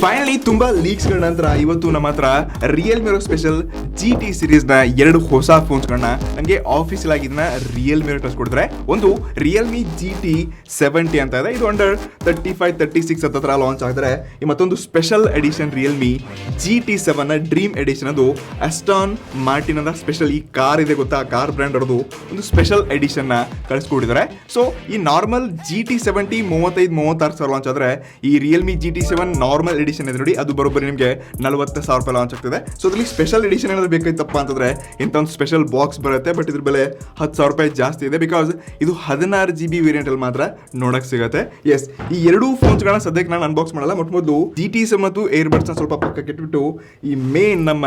Finally ತುಂಬಾ leaks ಗಳ ನಂತರ ಇವತ್ತು ನಮ್ಮ ಹತ್ರ ರಿಯಲ್ಮಿ ಸ್ಪೆಷಲ್ GT ಸೀರೀಸ್ ನ 2 ಹೊಸ ಫೋನ್ಸ್ ಗಳನ್ನ ನಮಗೆ ಆಫೀಸಿಯಲ್ ಆಗಿ ಇದನ್ನ ರಿಯಲ್ಮಿ ಕಳಿಸ್ಕೊಡ್ತಾರೆ. ಒಂದು ರಿಯಲ್ಮಿ GT 70 ಅಂತ ಇದೆ, ಇದು ಅಂಡರ್ 35-36 ಹತ್ರ ಲಾಂಚ್ ಆಗಿದ್ರೆ. ಮತ್ತೊಂದು ಸ್ಪೆಷಲ್ ಎಡಿಷನ್ ರಿಯಲ್ಮಿ GT7 ನ ಡ್ರೀಮ್ ಎಡಿಷನ್, ಅದು ಆಸ್ಟನ್ ಮಾರ್ಟಿನ್ ಅಂತ ಸ್ಪೆಷಲ್ ಈ ಕಾರ್ ಇದೆ ಗೊತ್ತಾ, ಕಾರ್ ಬ್ರ್ಯಾಂಡ್ ಅವ್ರದ್ದು ಒಂದು ಸ್ಪೆಷಲ್ ಎಡಿಷನ್ ನ ಕಳಿಸ್ಕೊಟ್ಟಿದ್ದಾರೆ. ಸೊ ಈ ನಾರ್ಮಲ್ GT70 35-36 ಸಾವಿರ ಲಾಂಚ್ ಆದ್ರೆ, ಈ ರಿಯಲ್ಮಿ GT7 ನಾರ್ಮಲ್ ಎಡಿಷನ್ ಇದೆ ನೋಡಿ, ಅದು ಬರೋಬ್ಬರಿ ನಿಮಗೆ 40,000 ರೂಪಾಯಿ ಲಾಂಚ್ ಆಗ್ತದೆ. ಸೊ ಅದ್ರಲ್ಲಿ ಸ್ಪೆಷಲ್ ಎಡಿಷನ್ ಏನಾದ್ರು ಬೇಕಾಯ್ತಪ್ಪ ಅಂತಂದ್ರೆ ಇಂಥ ಒಂದು ಸ್ಪೆಷಲ್ ಬಾಕ್ಸ್ ಬರುತ್ತೆ, ಬಟ್ ಇದ್ರ ಬೆಲೆ 10,000 ರೂಪಾಯಿ ಜಾಸ್ತಿ ಇದೆ, ಬಿಕಾಸ್ ಇದು 16 GB ವೇರಿಯಂಟ್ ಅಲ್ಲಿ ಮಾತ್ರ ನೋಡಕ್ ಸಿಗುತ್ತೆ. ಎಸ್, ಈ ಎರಡೂ ಫೋನ್ಸ್ ಗಳನ್ನ ಸದ್ಯಕ್ಕೆ ನಾನು ಅನ್ಬಾಕ್ಸ್ ಮಾಡಲ್ಲ. ಮೊದಲು GT7 ಮತ್ತು ಏರ್ಬಡ್ಸ್ ಸ್ವಲ್ಪ ಪಕ್ಕಕ್ಕೆ ಇಟ್ಬಿಟ್ಟು ಈ ಮೇನ್ ನಮ್ಮ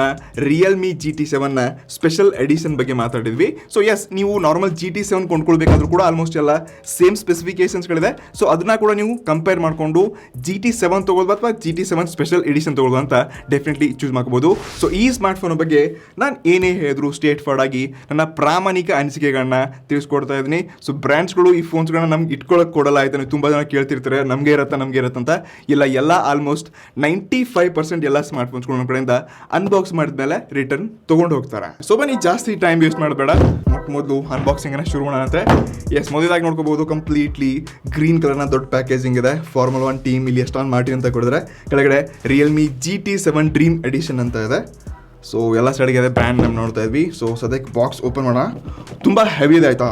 ರಿಯಲ್ಮಿ GT7 ನ ಸ್ಪೆಷಲ್ ಎಡಿಷನ್ ಬಗ್ಗೆ ಮಾತಾಡಿದ್ವಿ. ಸೊ ಎಸ್, ನೀವು ನಾರ್ಮಲ್ GT7 ಕೊಂಡ್ಕೊಳ್ಬೇಕಾದ್ರೂ ಕೂಡ ಆಲ್ಮೋಸ್ಟ್ ಎಲ್ಲ ಸೇಮ್ ಸ್ಪೆಸಿಫಿಕೇಶನ್ಸ್ ಗಳಿದೆ. ಸೊ ಅದನ್ನ ಕೂಡ ನೀವು ಕಂಪೇರ್ ಮಾಡ್ಕೊಂಡು GT7 ತಗೊಳ್ಬೋದು ಅಥವಾ GT7 ಸ್ಪೆಷಲ್ ಎಡಿಷನ್ ತಗೊಳ್ಳೋದು ಅಂತ ಡೆಫಿನೆಟ್ಲಿ ಚೂಸ್ ಮಾಡ್ಕೋಬಹುದು. ಸೊ ಈ ಸ್ಮಾರ್ಟ್ ಫೋನ್ ಬಗ್ಗೆ ನಾನು ಏನೇ ಹೇಳಿದ್ರು ಸ್ಟ್ರೇಟ್ ಫಾರ್ವರ್ಡ್ ಆಗಿ ನನ್ನ ಪ್ರಾಮಾಣಿಕ ಅನಿಸಿಕೆಗಳನ್ನ ತಿಳಿಸ್ಕೊಡ್ತಾ ಇದ್ದೀನಿ. ಸೊ ಬ್ರ್ಯಾಂಡ್ಸ್ಗಳು ಈ ಫೋನ್ಸ್ಗಳನ್ನ ನಮ್ಗೆ ಇಟ್ಕೊಳ್ಳೋಕೆ ಕೊಡಲ್ಲ ಆಯ್ತು. ತುಂಬಾ ಜನ ಕೇಳ್ತಿರ್ತಾರೆ ನಮಗೆ ಇರತ್ತೆ ಅಂತ. ಇಲ್ಲ ಆಲ್ಮೋಸ್ಟ್ 95% ಎಲ್ಲ ಸ್ಮಾರ್ಟ್ ಫೋನ್ಸ್ಗಳು ನಮ್ಮ ಕಡೆಯಿಂದ ಅನ್ಬಾಕ್ಸ್ ಮಾಡಿದ್ಮೇಲೆ ರಿಟರ್ನ್ ತೊಗೊಂಡು ಹೋಗ್ತಾರೆ. ಸೊ ಬನ್ನಿ, ಜಾಸ್ತಿ ಟೈಮ್ ವೇಸ್ಟ್ ಮಾಡಬೇಡ, ಮೊದಲು ಅನ್ಬಾಕ್ಸಿಂಗ್ ಶುರು ಮಾಡೋಣ ಅಂತ. ಎಸ್, ಮೊದಲಾಗಿ ನೋಡ್ಕೋಬಹುದು ಕಂಪ್ಲೀಟ್ಲಿ ಗ್ರೀನ್ ಕಲರ್ನ ದೊಡ್ಡ ಪ್ಯಾಕೇಜಿಂಗ್ ಇದೆ. ಫಾರ್ಮುಲಾ 1 ಟೀಮ್, ಇಲ್ಲಿ ಆಸ್ಟನ್ ಮಾರ್ಟಿನ್ ಅಂತ ಕೊಡಿದ್ರೆ, ಕೆಳಗಡೆ ರಿಯಲ್ಮಿ GT7 ಡ್ರೀಮ್ ಎಡಿಷನ್ ಅಂತ ಇದೆ. ಸೊ ಎಲ್ಲ ಸೈಡ್ಗೆ ಇದೆ, ಬ್ರ್ಯಾಂಡ್ ನೇಮ್ ನೋಡ್ತಾ ಇದ್ವಿ. ಸೊ ಸದ್ಯಕ್ಕೆ ಬಾಕ್ಸ್ ಓಪನ್ ಮಾಡೋಣ. ತುಂಬ ಹೆವಿ ಇದೆ ಆಯ್ತಾ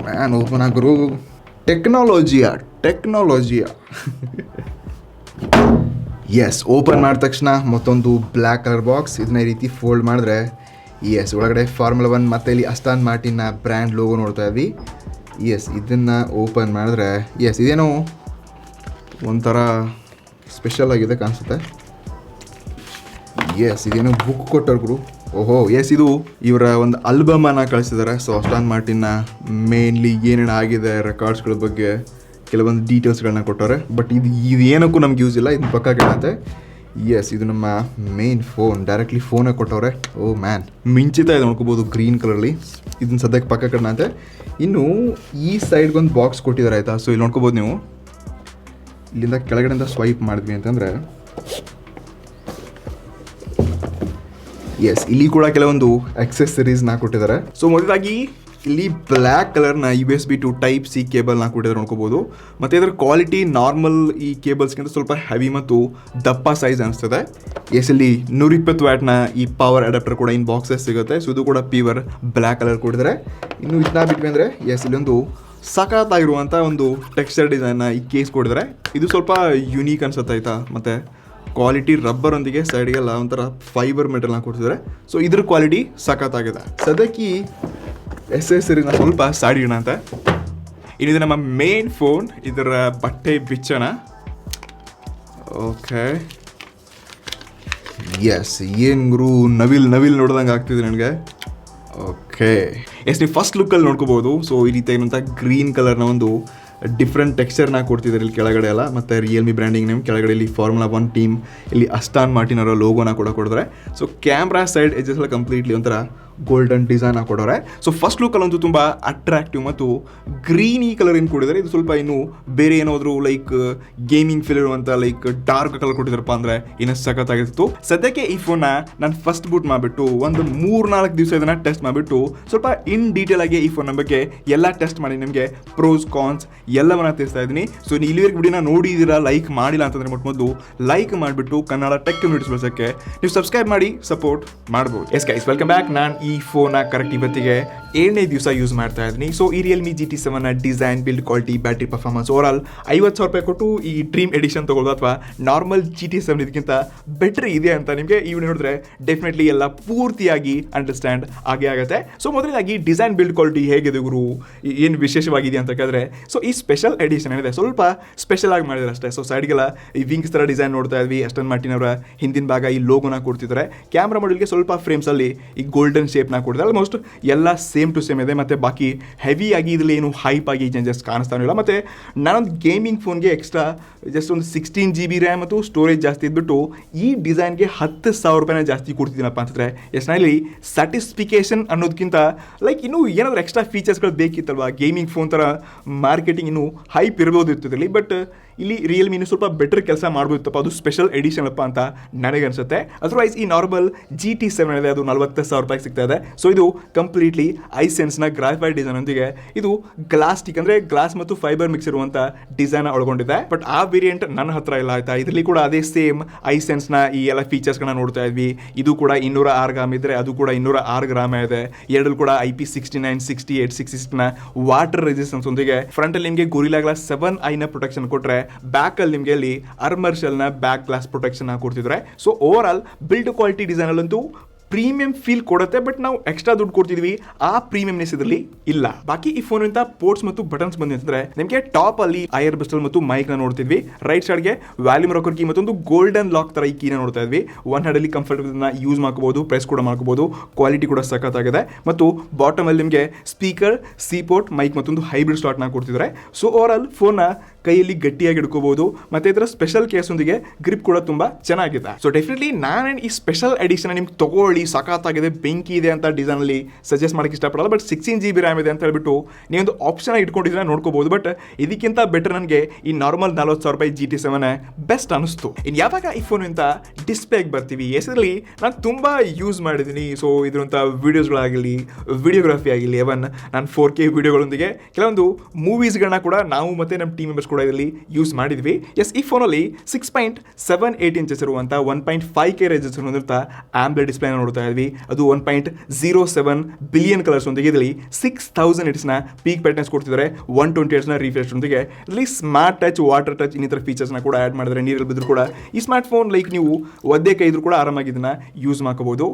ಮ್ಯಾನ್, ಓಪನ್ ಆಗಿರು. ಟೆಕ್ನಾಲಜಿಯಾ ಎಸ್, ಓಪನ್ ಮಾಡಿದ ತಕ್ಷಣ ಮತ್ತೊಂದು ಬ್ಲ್ಯಾಕ್ ಕಲರ್ ಬಾಕ್ಸ್. ಇದನ್ನ ಈ ರೀತಿ ಫೋಲ್ಡ್ ಮಾಡಿದ್ರೆ ಎಸ್, ಒಳಗಡೆ ಫಾರ್ಮುಲಾ 1 ಮತ್ತು ಇಲ್ಲಿ ಆಸ್ಟನ್ ಮಾರ್ಟಿನ್ನ ಬ್ರ್ಯಾಂಡ್ ಲೋಗೋ ನೋಡ್ತಾ ಇದ್ವಿ. ಎಸ್, ಇದನ್ನು ಓಪನ್ ಮಾಡಿದ್ರೆ ಎಸ್, ಇದೇನೋ ಒಂಥರ ಸ್ಪೆಷಲ್ ಆಗಿದೆ ಕಾಣಿಸುತ್ತೆ. ಎಸ್, ಇದೇನೋ ಬುಕ್ ಕೊಟ್ಟರು. ಓಹೋ ಎಸ್, ಇದು ಇವರ ಒಂದು ಆಲ್ಬಮನ್ನು ಕಳಿಸಿದ್ದಾರೆ. ಸೊ ಆಸ್ಟನ್ ಮಾರ್ಟಿನ್ನ ಮೇನ್ಲಿ ಏನೇನು ಆಗಿದೆ ರೆಕಾರ್ಡ್ಸ್ಗಳ ಬಗ್ಗೆ ಕೆಲವೊಂದು ಡೀಟೇಲ್ಸ್ಗಳನ್ನ ಕೊಟ್ಟವ್ರೆ. ಬಟ್ ಇದು ಏನಕ್ಕೂ ನಮ್ಗೆ ಯೂಸ್ ಇಲ್ಲ, ಇದನ್ನ ಪಕ್ಕ ಕೇಳತ್ತೆ. ಎಸ್, ಇದು ನಮ್ಮ ಮೇನ್ ಫೋನ್, ಡೈರೆಕ್ಟ್ಲಿ ಫೋನಾಗಿ ಕೊಟ್ಟವ್ರೆ. ಓ ಮ್ಯಾನ್, ಮಿಂಚಿತಾ ಇದೆ ನೋಡ್ಕೋಬೋದು ಗ್ರೀನ್ ಕಲರ್ಲಿ. ಇದನ್ನ ಸದ್ಯಕ್ಕೆ ಪಕ್ಕ ಕಡನಂತೆ. ಇನ್ನು ಈ ಸೈಡ್ಗೊಂದು ಬಾಕ್ಸ್ ಕೊಟ್ಟಿದ್ದಾರೆ ಆಯಿತಾ. ಸೊ ಇಲ್ಲಿ ನೋಡ್ಕೋಬೋದು ನೀವು, ಇಲ್ಲಿಂದ ಕೆಳಗಡೆಯಿಂದ ಸ್ವೈಪ್ ಮಾಡಿದ್ವಿ ಅಂತಂದರೆ ಎಸ್, ಇಲ್ಲಿ ಕೂಡ ಕೆಲವೊಂದು ಅಕ್ಸೆಸರೀಸ್ನ ಕೊಟ್ಟಿದ್ದಾರೆ. ಸೊ ಮೊದಲಾಗಿ ಇಲ್ಲಿ ಬ್ಲ್ಯಾಕ್ ಕಲರ್ನ USB to Type-C ಕೇಬಲ್ನ ಕೊಟ್ಟಿದ್ದಾರೆ ನೋಡ್ಕೋಬೋದು. ಮತ್ತು ಇದರ ಕ್ವಾಲಿಟಿ ನಾರ್ಮಲ್ ಈ ಕೇಬಲ್ಸ್ಗಿಂತ ಸ್ವಲ್ಪ ಹೆವಿ ಮತ್ತು ದಪ್ಪ ಸೈಜ್ ಅನಿಸ್ತದೆ. ಎಸ್, ಇಲ್ಲಿ 120 ವ್ಯಾಟ್ನ ಈ ಪವರ್ ಅಡಾಪ್ಟರ್ ಕೂಡ ಇನ್ ಬಾಕ್ಸಸ್ ಸಿಗುತ್ತೆ. ಸೊ ಇದು ಕೂಡ ಪ್ಯೂರ್ ಬ್ಲ್ಯಾಕ್ ಕಲರ್ ಕೊಟ್ಟಿದ್ದಾರೆ. ಇನ್ನು ಇದನ್ನ ಬಿಟ್ವಿ ಅಂದರೆ ಎಸ್, ಇಲ್ಲೊಂದು ಸಖತ್ತಾಗಿರುವಂಥ ಒಂದು ಟೆಕ್ಸ್ಚರ್ ಡಿಸೈನ್ನ ಈ ಕೇಸ್ ಕೊಟ್ಟಿದ್ದಾರೆ. ಇದು ಸ್ವಲ್ಪ ಯುನೀಕ್ ಅನ್ಸುತ್ತೆ ಆಯಿತಾ. ಮತ್ತು ಕ್ವಾಲಿಟಿ ರಬ್ಬರೊಂದಿಗೆ ಸೈಡ್ಗೆಲ್ಲ ಒಂಥರ ಫೈಬರ್ ಮೆಟಲ್ನ ಕೊಡ್ತಿದ್ದಾರೆ. ಸೊ ಇದ್ರ ಕ್ವಾಲಿಟಿ ಸಖತ್ತಾಗಿದೆ. ಸದ್ಯಕ್ಕೆ ಎಕ್ಸೆಸರಿನ ಸ್ವಲ್ಪ ಸಾಡಿಯೋಣ ಅಂತ. ಇನ್ನಿದು ನಮ್ಮ ಮೇನ್ ಫೋನ್, ಇದರ ಬಟ್ಟೆ ಬಿಚ್ಚೋಣ. ಓಕೆ ಎಸ್, ಏನು ಗುರು ನವಿಲ್ ನೋಡ್ದಂಗೆ ಆಗ್ತಿದೆ ನನಗೆ. ಓಕೆ ಎಸ್, ನೀವು ಫಸ್ಟ್ ಲುಕ್ಕಲ್ಲಿ ನೋಡ್ಕೋಬೋದು. ಸೊ ಈ ರೀತಿ ಏನಂತ ಗ್ರೀನ್ ಕಲರ್ನ ಒಂದು ಡಿಫ್ರೆಂಟ್ ಟೆಕ್ಸ್ಚರ್ನ ಕೊಡ್ತಿದ್ದಾರೆ ಇಲ್ಲಿ ಕೆಳಗಡೆ ಎಲ್ಲ. ಮತ್ತು ರಿಯಲ್ಮಿ ಬ್ರ್ಯಾಂಡಿಂಗ್ ನೇಮ್, ಕೆಳಗಡೆ ಇಲ್ಲಿ ಫಾರ್ಮುಲಾ 1 ಟೀಮ್, ಇಲ್ಲಿ ಆಸ್ಟನ್ ಮಾರ್ಟಿನ್ ಅವರ ಲೋಗೋನ ಕೂಡ ಕೊಡಿದ್ರೆ. ಸೊ ಕ್ಯಾಮ್ರಾ ಸೈಡ್ ಎಡ್ಜಸ್ ಎಲ್ಲ ಕಂಪ್ಲೀಟ್ಲಿ ಒಂಥರ ಗೋಲ್ಡನ್ ಡಿಸೈನ್ ಕೊಡೋರೆ. ಸೊ ಫಸ್ಟ್ ಲುಕ್ಕಲ್ಲಂತೂ ತುಂಬ ಅಟ್ರಾಕ್ಟಿವ್ ಮತ್ತು ಗ್ರೀನಿ ಕಲರ್ ಏನು ಕೊಟ್ಟಿದ್ದಾರೆ. ಇದು ಸ್ವಲ್ಪ ಇನ್ನು ಬೇರೆ ಏನಾದರೂ ಲೈಕ್ ಗೇಮಿಂಗ್ ಫೀಲ್ ಇರುವಂಥ ಲೈಕ್ ಡಾರ್ಕ್ ಕಲರ್ ಕೊಟ್ಟಿದ್ದಾರಪ್ಪ ಅಂದರೆ ಇನ್ನೂ ಸಖತ್ತಾಗಿತ್ತು. ಸದ್ಯಕ್ಕೆ ಈ ಫೋನ್ನ ನಾನು ಫಸ್ಟ್ ಬೂಟ್ ಮಾಡಿಬಿಟ್ಟು ಒಂದು 3-4 ದಿವಸ ಇದನ್ನು ಟೆಸ್ಟ್ ಮಾಡಿಬಿಟ್ಟು ಸ್ವಲ್ಪ ಇನ್ ಡೀಟೇಲ್ ಆಗಿ ಈ ಫೋನ್ ಬಗ್ಗೆ ಎಲ್ಲ ಟೆಸ್ಟ್ ಮಾಡಿ ನಿಮಗೆ ಪ್ರೋಸ್ ಕಾನ್ಸ್ ಎಲ್ಲವನ್ನ ತಿಳಿಸ್ತಾ ಇದ್ದೀನಿ. ಸೊ ನೀವು ಇಲ್ಲಿವರೆಗೆ ವಿಡಿಯೋನ ನೋಡಿದ್ದೀರಾ, ಲೈಕ್ ಮಾಡಿಲ್ಲ ಅಂತಂದರೆ ಮೊದಲು ಲೈಕ್ ಮಾಡಿಬಿಟ್ಟು ಕನ್ನಡ ಟೆಕ್ ಕಮ್ಯುನಿಟೀಸ್ ಬಳಸೋಕ್ಕೆ ನೀವು ಸಬ್ಸ್ಕ್ರೈಬ್ ಮಾಡಿ ಸಪೋರ್ಟ್ ಮಾಡ್ಬೋದು. Yes guys, welcome back. ನಾನು ಈ ಫೋನ್ನ ಕರೆಕ್ಟ್ ಇವತ್ತಿಗೆ 7ನೇ ದಿವಸ ಯೂಸ್ ಮಾಡ್ತಾ ಇದ್ದೀನಿ. ಸೊ ಈ Realme GT7 design, build quality, battery performance overall 50,000 ರೂಪಾಯಿ ಕೊಟ್ಟು ಈ ಡ್ರೀಮ್ ಎಡಿಷನ್ ತೊಗೊಳ್ಳೋದು ಅಥವಾ ನಾರ್ಮಲ್ GT7 ಇದಕ್ಕಿಂತ ಬೆಟ್ರ್ ಇದೆ ಅಂತ ನಿಮಗೆ ಈ ವಿಡಿಯೋ ನೋಡಿದ್ರೆ ಡೆಫಿನೆಟ್ಲಿ ಎಲ್ಲ ಪೂರ್ತಿಯಾಗಿ ಅಂಡರ್ಸ್ಟ್ಯಾಂಡ್ ಆಗುತ್ತೆ. ಸೊ ಮೊದಲಾಗಿ ಡಿಸೈನ್, ಬಿಲ್ಡ್ ಕ್ವಾಲಿಟಿ ಹೇಗಿದೆ ಗುರು, ಏನು ವಿಶೇಷವಾಗಿದೆ ಅಂತ ಕೇಳಿದ್ರೆ, ಸೊ ಈ ಸ್ಪೆಷಲ್ ಎಡಿಷನ್ ಏನಿದೆ ಸ್ವಲ್ಪ ಸ್ಪೆಷಲ್ ಆಗಿ ಮಾಡಿದ್ದಾರೆ ಅಷ್ಟೇ. ಸೊ ಸೈಡ್ಗೆಲ್ಲ ಈ ವಿಂಗ್ಸ್ ಥರ ಡಿಸೈನ್ ನೋಡ್ತಾ ಇದ್ವಿ. ಆಸ್ಟನ್ ಮಾರ್ಟಿನ್ ಅವರ ಹಿಂದಿನ ಭಾಗ ಈ ಲೋಗೋನ ಕೊಡ್ತಿದ್ದಾರೆ. ಕ್ಯಾಮ್ರಾ ಮಾಡಲ್ಗೆ ಸ್ವಲ್ಪ ಫ್ರೇಮ್ಸಲ್ಲಿ ಈ ಗೋಲ್ಡನ್ ಶೇಪ್ನ ಕೊಡ್ತಾರೆ. ಆಲ್ಮೋಸ್ಟ್ ಎಲ್ಲ ಸೇಮ್ ಟು ಸೇಮ್ ಇದೆ. ಮತ್ತು ಬಾಕಿ ಹೆವಿಯಾಗಿ ಇದರಲ್ಲಿ ಏನು ಹೈಪ್ ಆಗಿ ಚೇಂಜಸ್ ಕಾಣಿಸ್ತಾನೆ ಇಲ್ಲ. ಮತ್ತು ನಾನೊಂದು ಗೇಮಿಂಗ್ ಫೋನ್ಗೆ ಎಕ್ಸ್ಟ್ರಾ ಜಸ್ಟ್ ಒಂದು 16 GB ರ್ಯಾಮ್ ಮತ್ತು ಸ್ಟೋರೇಜ್ ಜಾಸ್ತಿ ಇದ್ಬಿಟ್ಟು ಈ ಡಿಸೈನ್ಗೆ 10,000 ರೂಪಾಯಿನ ಜಾಸ್ತಿ ಕೊಡ್ತಿದ್ದೀನಪ್ಪ ಅಂತಂದರೆ ಎಸ್, ನಾನಿಲ್ಲಿ ಸ್ಯಾಟಿಸ್ಫಿಕೇಷನ್ ಅನ್ನೋದಕ್ಕಿಂತ ಲೈಕ್ ಇನ್ನೂ ಏನಾದರೂ ಎಕ್ಸ್ಟ್ರಾ ಫೀಚರ್ಸ್ಗಳು ಬೇಕಿತ್ತಲ್ವ. ಗೇಮಿಂಗ್ ಫೋನ್ ಥರ ಮಾರ್ಕೆಟಿಂಗ್ ಇನ್ನೂ ಹೈಪ್ ಇರ್ಬೋದು ಇರ್ತದಲ್ಲಿ. ಬಟ್ ಇಲ್ಲಿ ರಿಯಲ್ಮಿ ಸ್ವಲ್ಪ ಬೆಟರ್ ಕೆಲಸ ಮಾಡ್ಬೋದಪ್ಪ, ಅದು ಸ್ಪೆಷಲ್ ಎಡಿಷನ್ ಅಪ್ಪ ಅಂತ ನನಗೆ ಅನ್ಸುತ್ತೆ. ಅದರ್ವೈಸ್ ಈ ನಾರ್ಮಲ್ GT7 ಇದೆ, ಅದು 40,000 ರೂಪಾಯಿಗೆ ಸಿಗ್ತಾ ಇದೆ. ಸೊ ಇದು ಕಂಪ್ಲೀಟ್ಲಿ ಐಸೆನ್ಸ್ನ ಗ್ರಾಫೈಟ್ ಡಿಸೈನ್ ಒಂದಿಗೆ ಇದು ಗ್ಲಾಸ್ಟಿಕ್ ಅಂದ್ರೆ ಗ್ಲಾಸ್ ಮತ್ತು ಫೈಬರ್ ಮಿಕ್ಸ್ ಇರುವಂತ ಡಿಸೈನ್ ಒಳಗೊಂಡಿದೆ. ಬಟ್ ಆ ವೇರಿಯಂಟ್ ನನ್ನ ಹತ್ರ ಇಲ್ಲ ಆಯ್ತಾ. ಇದರಲ್ಲಿ ಕೂಡ ಅದೇ ಸೇಮ್ ಐಸೆನ್ಸ್ನ ಈ ಎಲ್ಲ ಫೀಚರ್ಸ್ಗಳನ್ನ ನೋಡ್ತಾ ಇದ್ವಿ. ಇದು ಕೂಡ 206 ಗ್ರಾಮ್ ಇದ್ರೆ ಅದು ಕೂಡ 206 ಗ್ರಾಮ್ ಇದೆ. ಎರಡಲ್ಲಿ ಕೂಡ IP69, 68, 66 ವಾಟರ್ ರೆಸಿಸ್ಟೆನ್ಸ್ ಒಂದಿಗೆ ಫ್ರಂಟ್ ಅಲ್ಲಿ ನಿಮಗೆ ಗೊರಿಲ್ಲಾ ಗ್ಲಾಸ್ 7i ನ ಪ್ರೊಟೆಕ್ಷನ್ ಕೊಟ್ರೆ, ಬ್ಯಾಕ್ ಅಲ್ಲಿ ನಿಮಗೆ ಅಲ್ಲಿ ಆರ್ಮರ್ ಶೆಲ್ ನ ಬ್ಯಾಕ್ ಗ್ಲಾಸ್ ಪ್ರೊಟೆಕ್ಷನ್ ಕೊಡ್ತಿದ್ರೆ. So over all build quality design ಅಲ್ಲಂತೂ ಪ್ರೀಮಿಯಂ ಫೀಲ್ ಕೊಡುತ್ತೆ. ಬಟ್ ನಾವು ಎಕ್ಸ್ಟ್ರಾ ದುಡ್ಡು ಕೊಡ್ತಿದ್ವಿ, ಆ ಪ್ರೀಮಿಯಂನೆಸ್ ಇದರಲ್ಲಿ ಇಲ್ಲ. ಬಾಕಿ ಈ ಫೋನ್ ಇಂದ ಪೋರ್ಟ್ಸ್ ಮತ್ತು ಬಟನ್ಸ್ ಬಂದಿದ್ರೆ ನಿಮಗೆ ಟಾಪ್ ಅಲ್ಲಿ ಐಆರ್ ಬಿಸ್ಟಲ್ ಮತ್ತು ಮೈಕ್ ನ ನೋಡ್ತಿದ್ವಿ. ರೈಟ್ ಸೈಡ್ ಗೆ ವ್ಯಾಲ್ಯೂಮ್ ರಾಕರ್ ಕೀ ಮತ್ತೊಂದು ಗೋಲ್ಡನ್ ಲಾಕ್ ತರ ಈ ಕೀನ ನೋಡ್ತಾ ಇದ್ವಿ. ಒನ್ ಹ್ಯಾಂಡ್ ಅಲ್ಲಿ ಕಂಫರ್ಟಬಲ್ ಯೂಸ್ ಮಾಡ್ಕೋಬಹುದು, ಪ್ರೆಸ್ ಕೂಡ ಮಾಡ್ಕೋಬಹುದು. ಕ್ವಾಲಿಟಿ ಕೂಡ ಸಖತ್ತಾಗಿದೆ. ಮತ್ತು ಬಾಟಮ್ ಅಲ್ಲಿ ನಿಮಗೆ ಸ್ಪೀಕರ್, ಸಿ ಪೋರ್ಟ್, ಮೈಕ್ ಮತ್ತೊಂದು ಹೈಬ್ರಿಡ್ ಸ್ಲಾಟ್ ನ ಕೊಡ್ತಿದ್ದಾರೆ. ಸೊ ಓವರ್ ಆಲ್ ಫೋನ್ ನ ಕೈಯಲ್ಲಿ ಗಟ್ಟಿಯಾಗಿ ಹಿಡ್ಕೋಬಹುದು. ಮತ್ತೆ ಇದರ ಸ್ಪೆಷಲ್ ಕೇಸ್ ಒಂದಿಗೆ ಗ್ರಿಪ್ ಕೂಡ ತುಂಬಾ ಚೆನ್ನಾಗಿದೆ. ಸೊ ಡೆಫಿನೆಟ್ಲಿ ನಾನು ಈ ಸ್ಪೆಷಲ್ ಎಡಿಷನ್ ನಿಮ್ಗೆ ತಗೊಳ್ಳಿ, ಸಖತ್ತಾಗಿದೆ, ಬೆಂಕಿ ಇದೆ ಅಂತ ಡಿಸೈನ್ ಅಲ್ಲಿ ಸಜೆಸ್ಟ್ ಮಾಡಕ್ಕೆ ಇಷ್ಟಪಡಲ್ಲ. ಬಟ್ 16 GB ರ್ಯಾಮ್ ಇದೆ ಅಂತ ಹೇಳ್ಬಿಟ್ಟು ನೀವೊಂದು ಆಪ್ಷನ್ ಇಟ್ಕೊಂಡಿದ್ರೆ ನೋಡ್ಕೋಬಹುದು. ಬಟ್ ಇದಕ್ಕಿಂತ ಬೆಟರ್ ನನಗೆ ಈ ನಾರ್ಮಲ್ 40,000 ರೂಪಾಯಿ GT7 ಬೆಸ್ಟ್ ಅನಿಸ್ತು. ಇನ್ನು ಯಾವಾಗ ಈ ಫೋನ್ ಇಂತ ಡಿಸ್ಪ್ಲೇಗೆ ಬರ್ತೀವಿ, ಎಸ್ರಲ್ಲಿ ನಾನು ತುಂಬಾ ಯೂಸ್ ಮಾಡಿದ್ದೀನಿ. ಸೊ ಇದ್ರಂಥ ವಿಡಿಯೋಸ್ಗಳಾಗಲಿ, ವಿಡಿಯೋಗ್ರಫಿ ಆಗಲಿ, ಎವನ್ ನಾನು 4K ವಿಡಿಯೋಗಳೊಂದಿಗೆ ಕೆಲವೊಂದು ಮೂವೀಸ್ಗಳನ್ನ ಕೂಡ ನಾವು ಮತ್ತೆ ನಮ್ಮ ಟೀಮ್ ಮೆಂಬರ್ಸ್ ಕೂಡ ಇದರಲ್ಲಿ ಯೂಸ್ ಮಾಡಿದ್ವಿ. ಎಸ್, ಈ ಫೋನಲ್ಲಿ 6.78 ಇಂಚಸ್ ಇರುವಂಥ 1.5K ರೆಸಲ್ಯೂಷನ್ ಹೊಂದಿರುತ್ತಾ ಆಂಬ್ಲೆಡ್ ಡಿಸ್ಪ್ಲೇ ನೋಡ್ತಾ ಇದ್ವಿ. ಅದು 1.07 ಬಿಲಿಯನ್ ಕಲರ್ಸ್ ಒಂದಿಗೆ ಇದರಲ್ಲಿ 6000 ಹಿಟ್ಸ್ನ ಪೀಕ್ ಬ್ರೈಟ್ನೆಸ್ ಕೊಡ್ತಿದ್ದಾರೆ. 120 Hz ರಿಫ್ರೆಶ್ ಒಂದಿಗೆ ಇದರಲ್ಲಿ ಸ್ಮಾರ್ಟ್ ಟಚ್, ವಾಟರ್ ಟಚ್ ಇನ್ನಿತರ ಫೀಚರ್ಸ್ನ ಕೂಡ ಆ್ಯಡ್ ಮಾಡಿದ್ರೆ ನೀರಲ್ಲಿ ಬಿದ್ದರೂ ಕೂಡ ಈ ಸ್ಮಾರ್ಟ್ ಫೋನ್ ಲೈಕ್ ನೀವು ಒದ್ದೆ ಕೈ ಇದ್ರೂ ಕೂಡ ಆರಾಮಾಗಿ ಇದನ್ನ ಯೂಸ್ ಮಾಡ್ಕೋಬಹುದು.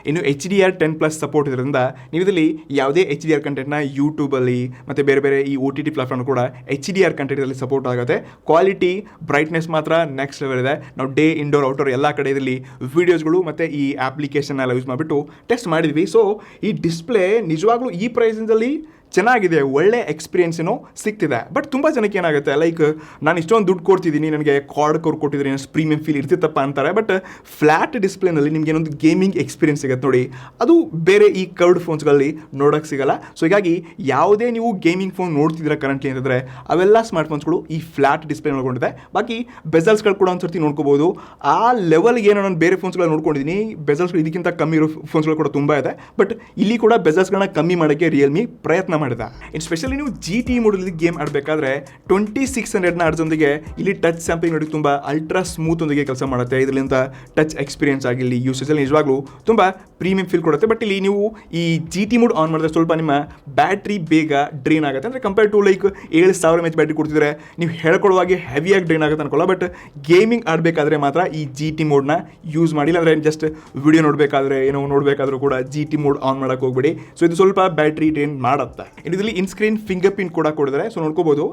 ಇನ್ನು HDR10+ ಸಪೋರ್ಟ್ ಇರೋದ್ರಿಂದ ನೀವು ಇದರಲ್ಲಿ ಯಾವುದೇ HDR ಕಂಟೆಂಟ್ನ ಯೂಟ್ಯೂಬಲ್ಲಿ ಮತ್ತು ಬೇರೆ ಬೇರೆ ಈ OTT ಪ್ಲಾಟ್ಫಾರ್ಮ್ ಕೂಡ HDR ಕಂಟೆಂಟ್ ಇದರಲ್ಲಿ ಸಪೋರ್ಟ್ ಆಗುತ್ತೆ. ಕ್ವಾಲಿಟಿ, ಬ್ರೈಟ್ನೆಸ್ ಮಾತ್ರ ನೆಕ್ಸ್ಟ್ ಲೆವೆಲ್ ಇದೆ. ನಾವು ಡೇ, ಇಂಡೋರ್, ಔಟ್ಡೋರ್ ಎಲ್ಲ ಕಡೆ ಇದರಲ್ಲಿ ವಿಡಿಯೋಸ್ಗಳು ಮತ್ತು ಈ ಅಪ್ಲಿಕೇಶನ್ ಎಲ್ಲ ಯೂಸ್ ಮಾಡಿಬಿಟ್ಟು ಟೆಸ್ಟ್ ಮಾಡಿದ್ವಿ. ಸೊ ಈ ಡಿಸ್ಪ್ಲೇ ನಿಜವಾಗ್ಲೂ ಈ ಪ್ರೈಸಿಂದಲ್ಲಿ ಚೆನ್ನಾಗಿದೆ, ಒಳ್ಳೆ ಎಕ್ಸ್ಪೀರಿಯನ್ಸ್ ಏನೋ ಸಿಗ್ತಿದೆ. ಬಟ್ ತುಂಬ ಜನಕ್ಕೆ ಏನಾಗುತ್ತೆ, ಲೈಕ್ ನಾನು ಇಷ್ಟೊಂದು ದುಡ್ಡು ಕೊಡ್ತಿದ್ದೀನಿ, ನನಗೆ ಕಾರ್ಡ್ ಕೋರ್ ಕೊಟ್ಟಿದ್ರೆ ಪ್ರೀಮಿಯಂ ಫೀಲ್ ಇರ್ತಿತ್ತಪ್ಪ ಅಂತಾರೆ. ಬಟ್ ಫ್ಲ್ಯಾಟ್ ಡಿಸ್ಪ್ಲೇನಲ್ಲಿ ನಿಮ್ಗೆ ಏನೊಂದು ಗೇಮಿಂಗ್ ಎಕ್ಸ್ಪೀರಿಯನ್ಸ್ ಸಿಗುತ್ತೆ ನೋಡಿ, ಅದು ಬೇರೆ ಈ ಕರ್ವ್ಡ್ ಫೋನ್ಸ್ಗಳಲ್ಲಿ ನೋಡೋಕ್ಕೆ ಸಿಗಲ್ಲ. ಸೊ ಹೀಗಾಗಿ ಯಾವುದೇ ನೀವು ಗೇಮಿಂಗ್ ಫೋನ್ ನೋಡ್ತಿದ್ದೀರಾ ಕರೆಂಟ್ಲಿ ಅಂತಂದರೆ ಅವೆಲ್ಲ ಸ್ಮಾರ್ಟ್ ಫೋನ್ಸ್ಗಳು ಈ ಫ್ಲ್ಯಾಟ್ ಡಿಸ್ಪ್ಲೇ ನೋಡ್ಕೊಂಡಿದೆ. ಬಾಕಿ ಬೆಸಲ್ಸ್ಗಳು ಕೂಡ ಒಂದು ಸರ್ತಿ ನೋಡ್ಕೋಬೋದು. ಆ ಲೆವೆಲ್ಗೆ ಏನೋ ನಾನು ಬೇರೆ ಫೋನ್ಸ್ಗಳು ನೋಡ್ಕೊಂಡಿದ್ದೀನಿ, ಬೆಸಲ್ಸ್ಗಳು ಇದಕ್ಕಿಂತ ಕಮ್ಮಿ ಇರೋ ಫೋನ್ಸ್ಗಳು ಕೂಡ ತುಂಬ ಇದೆ. ಬಟ್ ಇಲ್ಲಿ ಕೂಡ ಬೆಸಲ್ಸ್ಗಳನ್ನ ಕಮ್ಮಿ ಮಾಡೋಕ್ಕೆ ರಿಯಲ್ಮಿ ಪ್ರಯತ್ನ ಮಾಡಿದ. ಇನ್ನು ಸ್ಪೆಷಲಿ ನೀವು GT ಮೋಡಲ್ಲಿ ಗೇಮ್ ಆಡಬೇಕಾದ್ರೆ 2600 ಆಡ್ಸೊಂದಿಗೆ ಇಲ್ಲಿ ಟಚ್ ಸ್ಯಾಂಪ್ಲಿಂಗ್ ನೋಡಿ ತುಂಬ ಅಲ್ಟ್ರಾ ಸ್ಮೂತ್ ಒಂದಿಗೆ ಕೆಲಸ ಮಾಡುತ್ತೆ. ಇದರಿಂದ ಟಚ್ ಎಕ್ಸ್ಪೀರಿಯನ್ಸ್ ಆಗಿರಲಿ, ಯೂಸೇಜಲ್ಲಿ ನಿಜವಾಗ್ಲೂ ತುಂಬ ಪ್ರೀಮಿಯಂ ಫೀಲ್ ಕೊಡುತ್ತೆ. ಬಟ್ ಇಲ್ಲಿ ನೀವು ಈ GT ಮೋಡ್ ಆನ್ ಮಾಡಿದ್ರೆ ಸ್ವಲ್ಪ ನಿಮ್ಮ ಬ್ಯಾಟ್ರಿ ಬೇಗ ಡ್ರೈನ್ ಆಗುತ್ತೆ. ಅಂದರೆ compare to like 7000 mAh battery ಕೊಡ್ತಿದ್ರೆ ನೀವು ಹೇಳ್ಕೊಡುವಾಗೆ ಹೆವಿಯಾಗಿ ಡ್ರೈನ್ ಆಗುತ್ತೆ ಅನ್ಕೊಳ್ಳೋ. ಬಟ್ ಗೇಮಿಂಗ್ ಆಡಬೇಕಾದ್ರೆ ಮಾತ್ರ ಈ GT ಮೋಡ್ನ ಯೂಸ್ ಮಾಡಿಲ್ಲ. ಅಂದರೆ ಜಸ್ಟ್ ವಿಡಿಯೋ ನೋಡಬೇಕಾದ್ರೆ, ಏನೋ ನೋಡಬೇಕಾದ್ರೂ ಕೂಡ GT ಮೋಡ್ ಆನ್ ಮಾಡೋಕ್ಕೆ ಹೋಗ್ಬೇಡಿ. ಸೊ ಇದು ಸ್ವಲ್ಪ ಬ್ಯಾಟ್ರಿ ಡ್ರೈನ್ ಮಾಡುತ್ತೆ. ಇದರಲ್ಲಿ ಇನ್ಸ್ಕ್ರೀನ್ ಫಿಂಗರ್ ಪ್ರಿಂಟ್ ಕೂಡ ಕೊಡಿದ್ರೆ, ಸೊ ನೋಡ್ಕೋಬೋದು.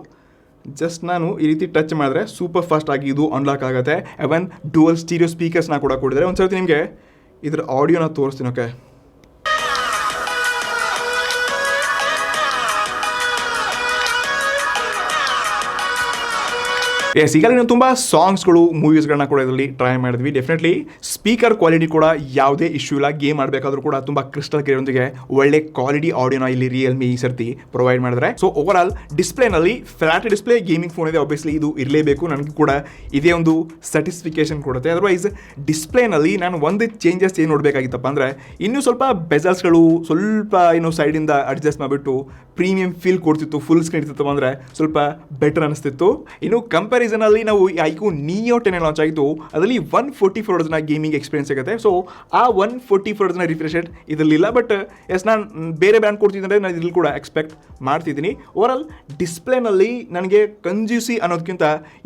ಜಸ್ಟ್ ನಾನು ಈ ರೀತಿ ಟಚ್ ಮಾಡಿದ್ರೆ ಸೂಪರ್ ಫಾಸ್ಟ್ ಆಗಿ ಇದು ಅನ್ಲಾಕ್ ಆಗುತ್ತೆ. ಎವನ್ ಡುವಲ್ ಸ್ಟೀರಿಯೋ ಸ್ಪೀಕರ್ಸ್ನ ಕೂಡ ಕೊಡಿದ್ರೆ. ಒಂದು ಸರ್ತಿ ನಿಮಗೆ ಇದ್ರ ಆಡಿಯೋನ ತೋರಿಸ್ತೀನಿ. ಓಕೆ, ಎಸ್, ಈಗಾಗಲೇ ನಾವು ತುಂಬ ಸಾಂಗ್ಸ್ಗಳು, ಮೂವೀಸ್ಗಳನ್ನ ಕೂಡ ಇದರಲ್ಲಿ ಟ್ರೈ ಮಾಡಿದ್ವಿ. ಡೆಫಿನೆಟ್ಲಿ ಸ್ಪೀಕರ್ ಕ್ವಾಲಿಟಿ ಕೂಡ ಯಾವುದೇ ಇಶ್ಯೂ ಇಲ್ಲ. ಗೇಮ್ ಆಡಬೇಕಾದ್ರೂ ಕೂಡ ತುಂಬ ಕ್ರಿಸ್ಟಲ್ ಕ್ಲಿಯರ್ನೊಂದಿಗೆ ಒಳ್ಳೆ ಕ್ವಾಲಿಟಿ ಆಡಿಯೋನ ಇಲ್ಲಿ ರಿಯಲ್ಮಿ ಈ ಸರ್ತಿ ಪ್ರೊವೈಡ್ ಮಾಡಿದ್ರೆ. ಸೊ ಓವರ್ ಆಲ್ ಡಿಸ್ಪ್ಲೇನಲ್ಲಿ ಫ್ಲಾಟ್ ಡಿಸ್ಪ್ಲೇ ಗೇಮಿಂಗ್ ಫೋನ್ ಇದೆ, ಆಬ್ವಿಯಸ್ಲಿ ಇದು ಇರಲೇಬೇಕು. ನನಗೂ ಕೂಡ ಇದೇ ಒಂದು ಸ್ಯಾಟಿಸ್ಫಿಕೇಶನ್ ಕೊಡುತ್ತೆ. ಅದರ್ವೈಸ್ ಡಿಸ್ಪ್ಲೇನಲ್ಲಿ ನಾನು ಒಂದು ಚೇಂಜಸ್ ಏನು ನೋಡಬೇಕಾಗಿತ್ತಪ್ಪ ಅಂದರೆ, ಇನ್ನೂ ಸ್ವಲ್ಪ ಬೆಸಲ್ಸ್ಗಳು ಸ್ವಲ್ಪ ಏನು ಸೈಡಿಂದ ಅಡ್ಜಸ್ಟ್ ಮಾಡಿಬಿಟ್ಟು ಪ್ರೀಮಿಯಂ ಫೀಲ್ ಕೊಡ್ತಿತ್ತು. ಫುಲ್ ಸ್ಕ್ರೀನ್ ಇರ್ತಿತ್ತು ಅಂದರೆ ಸ್ವಲ್ಪ ಬೆಟರ್ ಅನಿಸ್ತಿತ್ತು. ಇನ್ನು ಕಂಪ್ಯಾರಿಸನ್ ಅಲ್ಲಿ ನಾವು ಐಕ್ಯೂನ್ ನಿಯೋ 10 ಲಾಂಚ್ ಆಗಿತ್ತು, ಅದರಲ್ಲಿ 144 Hz ಗೇಮಿಂಗ್ ಎಕ್ಸ್ಪೀರಿಯನ್ಸ್ ಸಿಗುತ್ತೆ. ಸೊ ಆ 144 Hz ರಿಫ್ರೆಶ್ ರೇಟ್ ಇದರಲ್ಲಿಲ್ಲ. ಬಟ್ ಎಸ್, ನಾನು ಬೇರೆ ಬ್ರ್ಯಾಂಡ್ ಕೊಡ್ತಿದ್ದರೆ ನಾನು ಇದ್ರಲ್ಲಿ ಕೂಡ ಎಕ್ಸ್ಪೆಕ್ಟ್ ಮಾಡ್ತಿದ್ದೀನಿ. ಓವರ್ ಆಲ್ ಡಿಸ್ಪ್ಲೇನಲ್ಲಿ ನನಗೆ ಕಂಜ್ಯೂಸಿ ಅನ್ನೋದಕ್ಕಿಂತ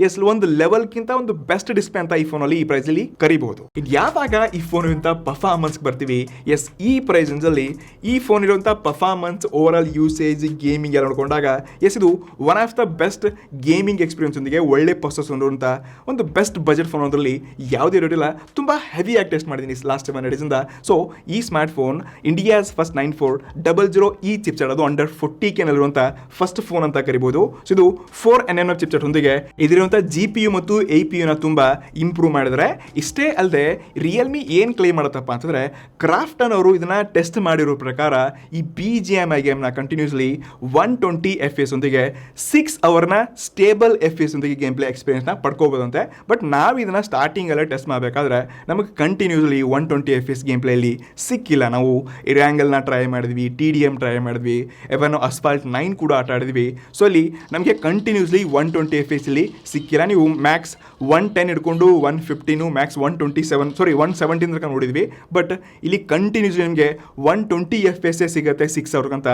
ಎಸ್ ಒಂದು ಲೆವೆಲ್ಗಿಂತ ಒಂದು ಬೆಸ್ಟ್ ಡಿಸ್ಪ್ಲೇ ಅಂತ ಈ ಫೋನಲ್ಲಿ ಈ ಪ್ರೈಸಲ್ಲಿ ಕರಿಬಹುದು. ಇದು ಯಾವಾಗ ಈ ಫೋನ್ ಇಂಥ ಪರ್ಫಾರ್ಮೆನ್ಸ್ ಬರ್ತೀವಿ, ಎಸ್ ಈ ಪ್ರೈಸಲ್ಲಿ ಈ ಫೋನ್ ಇರುವಂಥ performance, over all usage, gaming ಎಲ್ಲ ನೋಡಿಕೊಂಡಾಗ ಎಸ್ ಇದು one of the best gaming experience ಒಂದಿಗೆ ಒಳ್ಳೆ ಪ್ರೊಸೆಸರ್ ಅಂತ ಒಂದು ಬೆಸ್ಟ್ ಬಜೆಟ್ ಫೋನ್ ಒಂದರಲ್ಲಿ ಯಾವುದೇ ಇರೋದಿಲ್ಲ. ತುಂಬ ಹೆವಿಯಾಗಿ ಟೆಸ್ಟ್ ಮಾಡಿದ್ದೀನಿ ಲಾಸ್ಟ್ 7 ಡೇಸಿಂದ. ಸೊ ಈ smart phone India's first 9400E chipset, ಅದು ಅಂಡರ್ 40K ನಲ್ಲಿರುವಂಥ ಫಸ್ಟ್ ಫೋನ್ ಅಂತ ಕರಿಬಹುದು. ಸೊ ಇದು 4nm ಚಿಪ್ಸೆಟ್ ಒಂದಿಗೆ ಇದರಿರುವಂಥ GPU ಮತ್ತು APU ನ ತುಂಬ ಇಂಪ್ರೂವ್ ಮಾಡಿದರೆ. ಇಷ್ಟೇ ಅಲ್ಲದೆ ರಿಯಲ್ಮಿ ಏನು ಕ್ಲೇಮ್ ಮಾಡುತ್ತಪ್ಪ ಅಂತಂದರೆ, ಕ್ರಾಫ್ಟನ್ ಅವರು ಇದನ್ನ ಟೆಸ್ಟ್ ಮಾಡಿರೋ ಪ್ರಕಾರ ಈ BGMI ಗೇಮ್ನ ಕಂಟಿನ್ಯೂಸ್ಲಿ 120 FPS ಒಂದಿಗೆ 6 ಅವರ್ನ ಸ್ಟೇಬಲ್ FPS ಒಂದಿಗೆ ಗೇಮ್ ಗೇಮ್ ಪ್ಲೇ ಎಕ್ಸ್ಪೀರಿಯನ್ಸ್ನ ಪಡ್ಕೋಬೋದಂತೆ. ಬಟ್ ನಾವು ಇದನ್ನು ಸ್ಟಾರ್ಟಿಂಗಲ್ಲೇ ಟೆಸ್ಟ್ ಮಾಡಬೇಕಾದ್ರೆ ನಮಗೆ ಕಂಟಿನ್ಯೂಸ್ಲಿ 120 FPS ಗೇಮ್ ಪ್ಲೇಯಲ್ಲಿ ಸಿಕ್ಕಿಲ್ಲ. ನಾವು ಇರ್ಯಾಂಗಲ್ನ ಟ್ರೈ ಮಾಡಿದ್ವಿ, TDM ಟ್ರೈ ಮಾಡಿದ್ವಿ, ಎವನ್ ಅಸ್ಫಾಲ್ಟ್ 9 ಕೂಡ ಆಟ ಆಡಿದ್ವಿ. ಸೊ ಅಲ್ಲಿ ನಮಗೆ ಕಂಟಿನ್ಯೂಸ್ಲಿ 120 FPS ಇಲ್ಲಿ ಸಿಕ್ಕಿಲ್ಲ. ನೀವು ಮ್ಯಾಕ್ಸ್ 110 ಹಿಡ್ಕೊಂಡು 115 ಮ್ಯಾಕ್ಸ್ 117 ತನಕ ನೋಡಿದ್ವಿ. ಬಟ್ ಇಲ್ಲಿ ಕಂಟಿನ್ಯೂಸ್ಲಿ ನಿಮಗೆ 120 FPS ಸಿಗುತ್ತೆ 6 ಅವರ್ಸ್ ಅಂತ.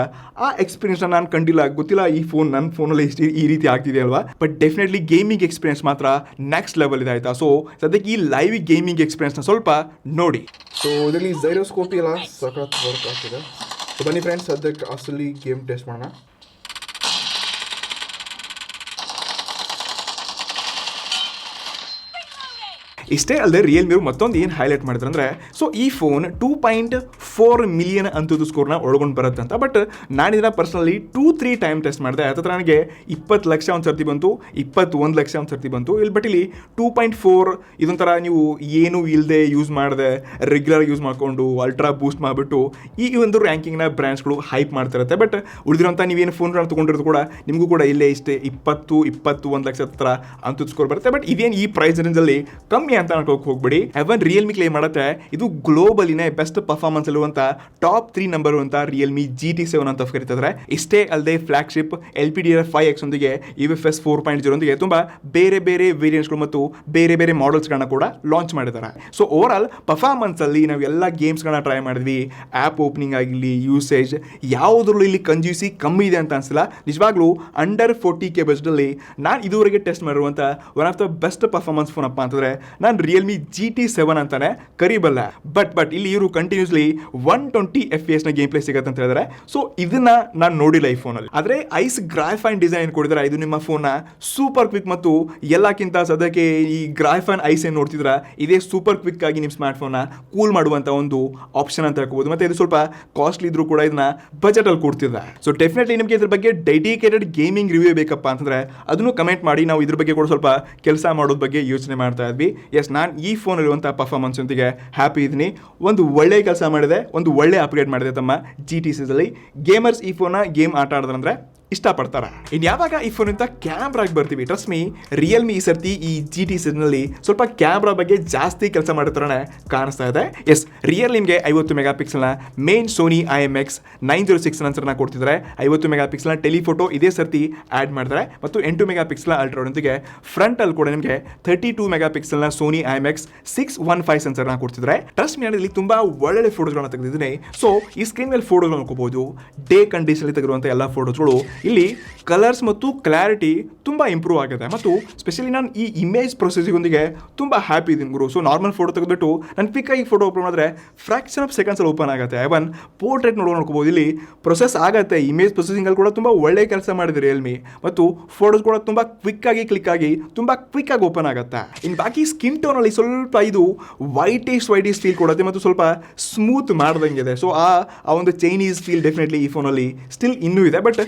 ಆ ಎಕ್ಸ್ಪೀರಿಯನ್ಸ್ನ ನಾನು ಕಂಡಿಲ್ಲ, ಗೊತ್ತಿಲ್ಲ ಈ ಫೋನ್ ನನ್ನ ಫೋನಲ್ಲಿ ಈ ರೀತಿ ಆಗ್ತಿದೆ ಅಲ್ವಾ. ಬಟ್ ಡೆಫಿನೆಟ್ಲಿ ಗೇಮಿಂಗ್ ಎಕ್ಸ್ಪೀರಿಯನ್ಸ್ ಮಾತ್ರ ನೆಕ್ಸ್ಟ್ ಲೆವೆಲ್ ಇದೆ ಆಯ್ತಾ. ಸೊ ಸದ್ಯಕ್ಕೆ ಈ ಲೈವ್ ಗೇಮಿಂಗ್ ಎಕ್ಸ್ಪೀರಿಯನ್ಸ್ನ ಸ್ವಲ್ಪ ನೋಡಿ. ಸೊ ಇದರಲ್ಲಿ ಜೈರೋಸ್ಕೋಪಿ ಎಲ್ಲ ಸಖತ್ ವರ್ಕ್ ಆಗ್ತಿದೆ. ಸೊ ಬನ್ನಿ ಫ್ರೆಂಡ್ಸ್, ಸದ್ಯಕ್ಕೆ ಅಸಲಿ ಗೇಮ್ ಟೆಸ್ಟ್ ಮಾಡೋಣ. ಇಷ್ಟೇ ಅಲ್ಲದೆ ರಿಯಲ್ಮಿ ಮತ್ತೊಂದು ಏನು ಹೈಲೈಟ್ ಮಾಡಿದ್ರು ಅಂದರೆ, ಸೊ ಈ ಫೋನ್ 2.4 ಮಿಲಿಯನ್ ಅಂತದ್ದು ಸ್ಕೋರ್ನ ಒಳಗೊಂಡು ಬರುತ್ತೆ ಅಂತ. ಬಟ್ ನಾನು ಇದನ್ನ ಪರ್ಸನಲಿ 2-3 ಟೈಮ್ ಟೆಸ್ಟ್ ಮಾಡಿದೆ. ಹತ್ರ ನನಗೆ 20 ಲಕ್ಷ ಒಂದು ಸರ್ತಿ ಬಂತು, 21 ಲಕ್ಷ ಒಂದು ಸರ್ತಿ ಬಂತು. ಬಟ್ ಇಲ್ಲಿ 2.4 ಇದೊಂಥರ ನೀವು ಏನು ಇಲ್ಲದೆ ಯೂಸ್ ಮಾಡಿದೆ, ರೆಗ್ಯುಲರ್ ಯೂಸ್ ಮಾಡಿಕೊಂಡು ಅಲ್ಟ್ರಾ ಬೂಸ್ಟ್ ಮಾಡಿಬಿಟ್ಟು ಈ ಒಂದು ರ್ಯಾಂಕಿಂಗ್ನ ಬ್ರ್ಯಾಂಡ್ಸ್ಗಳು ಹೈಪ್ ಮಾಡ್ತಿರುತ್ತೆ. ಬಟ್ ಉಳಿದಿರೋಂಥ ನೀವೇನು ಫೋನ್ಗಳನ್ನ ತೊಗೊಂಡಿರೋದು ಕೂಡ ನಿಮಗೂ ಕೂಡ ಇಲ್ಲೇ ಇಷ್ಟೇ 20-21 ಲಕ್ಷ ಹತ್ರ ಅಂತದ್ದು ಸ್ಕೋರ್ ಬರುತ್ತೆ. ಬಟ್ ಇದೇನು ಈ ಪ್ರೈಸ್ ರೇಂಜಲ್ಲಿ ಕಮ್ಮಿ ಅಂತ ಅನ್ಕೋಕ್ ಹೋಗ್ಬೇಡಿ. ಎವನ್ ರಿಯಲ್ಮಿ ಕ್ಲೇಮ್ ಮಾಡುತ್ತೆ ಇದು ಗ್ಲೋಬಲಿನೇ ಬೆಸ್ಟ್ ಪರ್ಫಾರ್ಮೆನ್ಸ್ ಇರುವಂತ ಟಾಪ್ 3 ನಂಬರ್ ಅಂತ ರಿಯಲ್ಮಿ GT7 ಅಂತ ಕರೀತಿದ್ದಾರೆ. ಇಷ್ಟೇ ಅಲ್ಲದೆ ಫ್ಲಾಗ್ಶಿಪ್ LPDDR5X ಒಂದಿಗೆ UFS 4.0 ಒಂದಿಗೆ ತುಂಬಾ ಬೇರೆ ಬೇರೆ ವೇರಿಯಂಟ್ಸ್ಗಳು ಮತ್ತು ಬೇರೆ ಬೇರೆ ಮಾಡೆಲ್ಸ್ಗಳನ್ನ ಕೂಡ ಲಾಂಚ್ ಮಾಡಿದ್ದಾರೆ. ಸೊ ಓವರ್ ಆಲ್ ಪರ್ಫಾರ್ಮೆನ್ಸ್ ಅಲ್ಲಿ ನಾವು ಎಲ್ಲ ಗೇಮ್ಸ್ಗಳನ್ನ ಟ್ರೈ ಮಾಡಿದ್ವಿ. ಆ್ಯಪ್ ಓಪನಿಂಗ್ ಆಗಿರಲಿ, ಯೂಸೇಜ್ ಯಾವುದ್ರಲ್ಲೂ ಇಲ್ಲಿ ಕಂಜ್ಯೂಸಿ ಕಮ್ಮಿ ಇದೆ ಅಂತ ಅನ್ಸಿಲ್ಲ. ನಿಜವಾಗ್ಲೂ ಅಂಡರ್ 40K ಬಜೆಟಲ್ಲಿ ನಾನು ಇದುವರೆಗೆ ಟೆಸ್ಟ್ ಮಾಡಿರುವಂಥ one of the best performance phone ಅಪ್ಪ ಅಂತಂದ್ರೆ ನಾನು ರಿಯಲ್ಮಿ GT7 ಅಂತಾನೆ ಕರಿಬಲ್ಲ. ಬಟ್ ಇಲ್ಲಿ ಇವರು ಕಂಟಿನ್ಯೂಸ್ಲಿ 120 FPS ನ ಗೇಮ್ ಪ್ಲೇ ಸಿಗುತ್ತೆ ಅಂತ ಹೇಳಿದ್ರೆ. ಸೊ ಇದನ್ನ ನಾನು ನೋಡಿಲ್ಲ ಈ ಫೋನಲ್ಲಿ. ಆದರೆ ಐಸ್ ಗ್ರಾಫೈನ್ ಡಿಸೈನ್ ಕೊಡಿದ್ರೆ ಇದು ನಿಮ್ಮ ಫೋನ್ನ ಸೂಪರ್ ಕ್ವಿಕ್ ಮತ್ತು ಎಲ್ಲಕ್ಕಿಂತ ಸದ್ಯಕ್ಕೆ ಈ ಗ್ರಾಫೈನ್ ಐಸ್ ಏನು ನೋಡ್ತಿದ್ರ ಇದೇ ಸೂಪರ್ ಕ್ವಿಕ್ ಆಗಿ ನಿಮ್ಮ ಸ್ಮಾರ್ಟ್ ಫೋನ್ನ ಕೂಲ್ ಮಾಡುವಂತ ಒಂದು ಆಪ್ಷನ್ ಅಂತ ಹೇಳ್ಕೋಬಹುದು. ಮತ್ತೆ ಇದು ಸ್ವಲ್ಪ ಕಾಸ್ಟ್ಲಿ ಇದ್ರೂ ಕೂಡ ಇದನ್ನ ಬಜೆಟ್ ಅಲ್ಲಿ ಕೊಡ್ತಿದ್ದಾರೆ. ಸೊ ಡೆಫಿನೆಟ್ಲಿ ನಿಮಗೆ ಇದ್ರ ಬಗ್ಗೆ ಡೆಡಿಕೇಟೆಡ್ ಗೇಮಿಂಗ್ ರಿವ್ಯೂ ಬೇಕಪ್ಪ ಅಂತಂದ್ರೆ ಅದನ್ನು ಕಮೆಂಟ್ ಮಾಡಿ. ನಾವು ಇದ್ರ ಬಗ್ಗೆ ಕೂಡ ಸ್ವಲ್ಪ ಕೆಲಸ ಮಾಡೋದ್ರ ಬಗ್ಗೆ ಯೋಚನೆ ಮಾಡ್ತಾ ಇದ್ವಿ. ನಾನು ಈ ಫೋನ್ ಇರುವಂಥ ಪರ್ಫಾರ್ಮೆನ್ಸ್ ಜೊತೆಗೆ ಹ್ಯಾಪಿ ಇದ್ದೀನಿ. ಒಂದು ಒಳ್ಳೆ ಕೆಲಸ ಮಾಡಿದೆ, ಒಂದು ಒಳ್ಳೆ ಅಪ್ಗ್ರೇಡ್ ಮಾಡಿದೆ ತಮ್ಮ GT6 ಗೇಮರ್ಸ್ ಈ ಫೋನ್ನ ಗೇಮ್ ಆಟ ಆಡಿದ್ರಂದ್ರೆ ಇಷ್ಟಪಡ್ತಾರೆ. ಇನ್ನು ಯಾವಾಗ ಈ ಫೋನ್ ಇಂತ ಕ್ಯಾಮ್ರಾಗೆ ಬರ್ತೀವಿ, ಟ್ರಸ್ಟ್ ಮೀ ರಿಯಲ್ಮಿ ಈ ಸರ್ತಿ ಈ GT6 ಸ್ವಲ್ಪ ಕ್ಯಾಮ್ರಾ ಬಗ್ಗೆ ಜಾಸ್ತಿ ಕೆಲಸ ಮಾಡೋ ಥರನೇ ಕಾಣಿಸ್ತಾ ಇದೆ. ಎಸ್, ರಿಯಲ್ ನಿಮಗೆ 50 ಮೆಗಾ ಪಿಕ್ಸೆಲ್ನ ಮೇನ್ ಸೋನಿ IMX 906 ಸೆನ್ಸರ್ನ ಕೊಡ್ತಿದ್ದಾರೆ. 50 ಮೆಗಾ ಪಿಕ್ಸೆಲ್ನ ಟೆಲಿಫೋಟೋ ಇದೇ ಸರ್ತಿ ಆ್ಯಡ್ ಮಾಡಿದ್ದಾರೆ ಮತ್ತು 8 ಮೆಗಾ ಪಿಕ್ಸೆಲ್ ಅಲ್ಟ್ರಾಡೊಂದಿಗೆ ಫ್ರಂಟ್ ಅಲ್ಲಿ ಕೂಡ ನಿಮಗೆ 32 ಮೆಗಾ ಪಿಕ್ಸೆಲ್ನ ಸೋನಿ IMX 615 ಸೆನ್ಸರ್ನ ಕೊಡ್ತಿದ್ದಾರೆ. ಟ್ರಸ್ಟ್ ಮೀ ಇಲ್ಲಿ ತುಂಬಾ ಒಳ್ಳೆ ಫೋಟೋಸ್ಗಳನ್ನ ತೆಗೆದಿದ್ದೀನಿ. ಸೊ ಈ ಸ್ಕ್ರೀನ್ ಮೇಲೆ ಫೋಟೋಗಳನ್ನ ನೋಡ್ಕೋಬಹುದು. ಡೇ ಕಂಡೀಷನ್ ತೆಗೆದಿರುವಂಥ ಎಲ್ಲ ಫೋಟೋಸ್ಗಳು ಇಲ್ಲಿ ಕಲರ್ಸ್ ಮತ್ತು ಕ್ಲಾರಿಟಿ ತುಂಬಾ ಇಂಪ್ರೂವ್ ಆಗಿದೆ. ಮತ್ತು ಸ್ಪೆಷಲಿ ನಾನು ಈ ಇಮೇಜ್ ಪ್ರೊಸೆಸಿಂಗ್ ಒಂದಿಗೆ ತುಂಬಾ ಹ್ಯಾಪಿ ಇದ್ದೀನಿ ಗುರು. ಸೊ ನಾರ್ಮಲ್ ಫೋಟೋ ತೆಗೆದ್ಬಿಟ್ಟು ನಾನು ಕ್ವಿಕ್ ಆಗಿ ಫೋಟೋ ಓಪನ್ ಮಾಡಿದ್ರೆ ಫ್ರಾಕ್ಷನ್ ಆಫ್ ಸೆಕೆಂಡ್ಸ್ ಅಲ್ಲಿ ಓಪನ್ ಆಗುತ್ತೆ. ಇವನ್ ಪೋರ್ಟ್ರೇಟ್ ನೋಡ್ಕೋಬಹುದು, ಇಲ್ಲಿ ಪ್ರೊಸೆಸ್ ಆಗುತ್ತೆ. ಇಮೇಜ್ ಪ್ರೊಸೆಸಿಂಗ್ ಅಲ್ಲಿ ಕೂಡ ತುಂಬಾ ಒಳ್ಳೆ ಕೆಲಸ ಮಾಡಿದೆ ರಿಯಲ್ಮಿ. ಮತ್ತು ಫೋಟೋಸ್ ಕೂಡ ತುಂಬಾ ಕ್ವಿಕ್ ಆಗಿ ಕ್ಲಿಕ್ ಆಗಿ ತುಂಬಾ ಕ್ವಿಕ್ ಆಗಿ ಓಪನ್ ಆಗುತ್ತೆ. ಇನ್ನು ಬಾಕಿ ಸ್ಕಿನ್ ಟೋನ್ ಅಲ್ಲಿ ಸ್ವಲ್ಪ ಇದು ವೈಟಿಶ್ ಫೀಲ್ ಕೊಡುತ್ತೆ ಮತ್ತು ಸ್ವಲ್ಪ ಸ್ಮೂತ್ ಮಾಡ್ದಂಗಿದೆ. ಸೊ ಆ ಒಂದು ಚೈನೀಸ್ ಫೀಲ್ ಡೆಫಿನೆಟ್ಲಿ ಈ ಫೋನಲ್ಲಿ ಸ್ಟಿಲ್ ಇನ್ನೂ ಇದೆ. ಬಟ್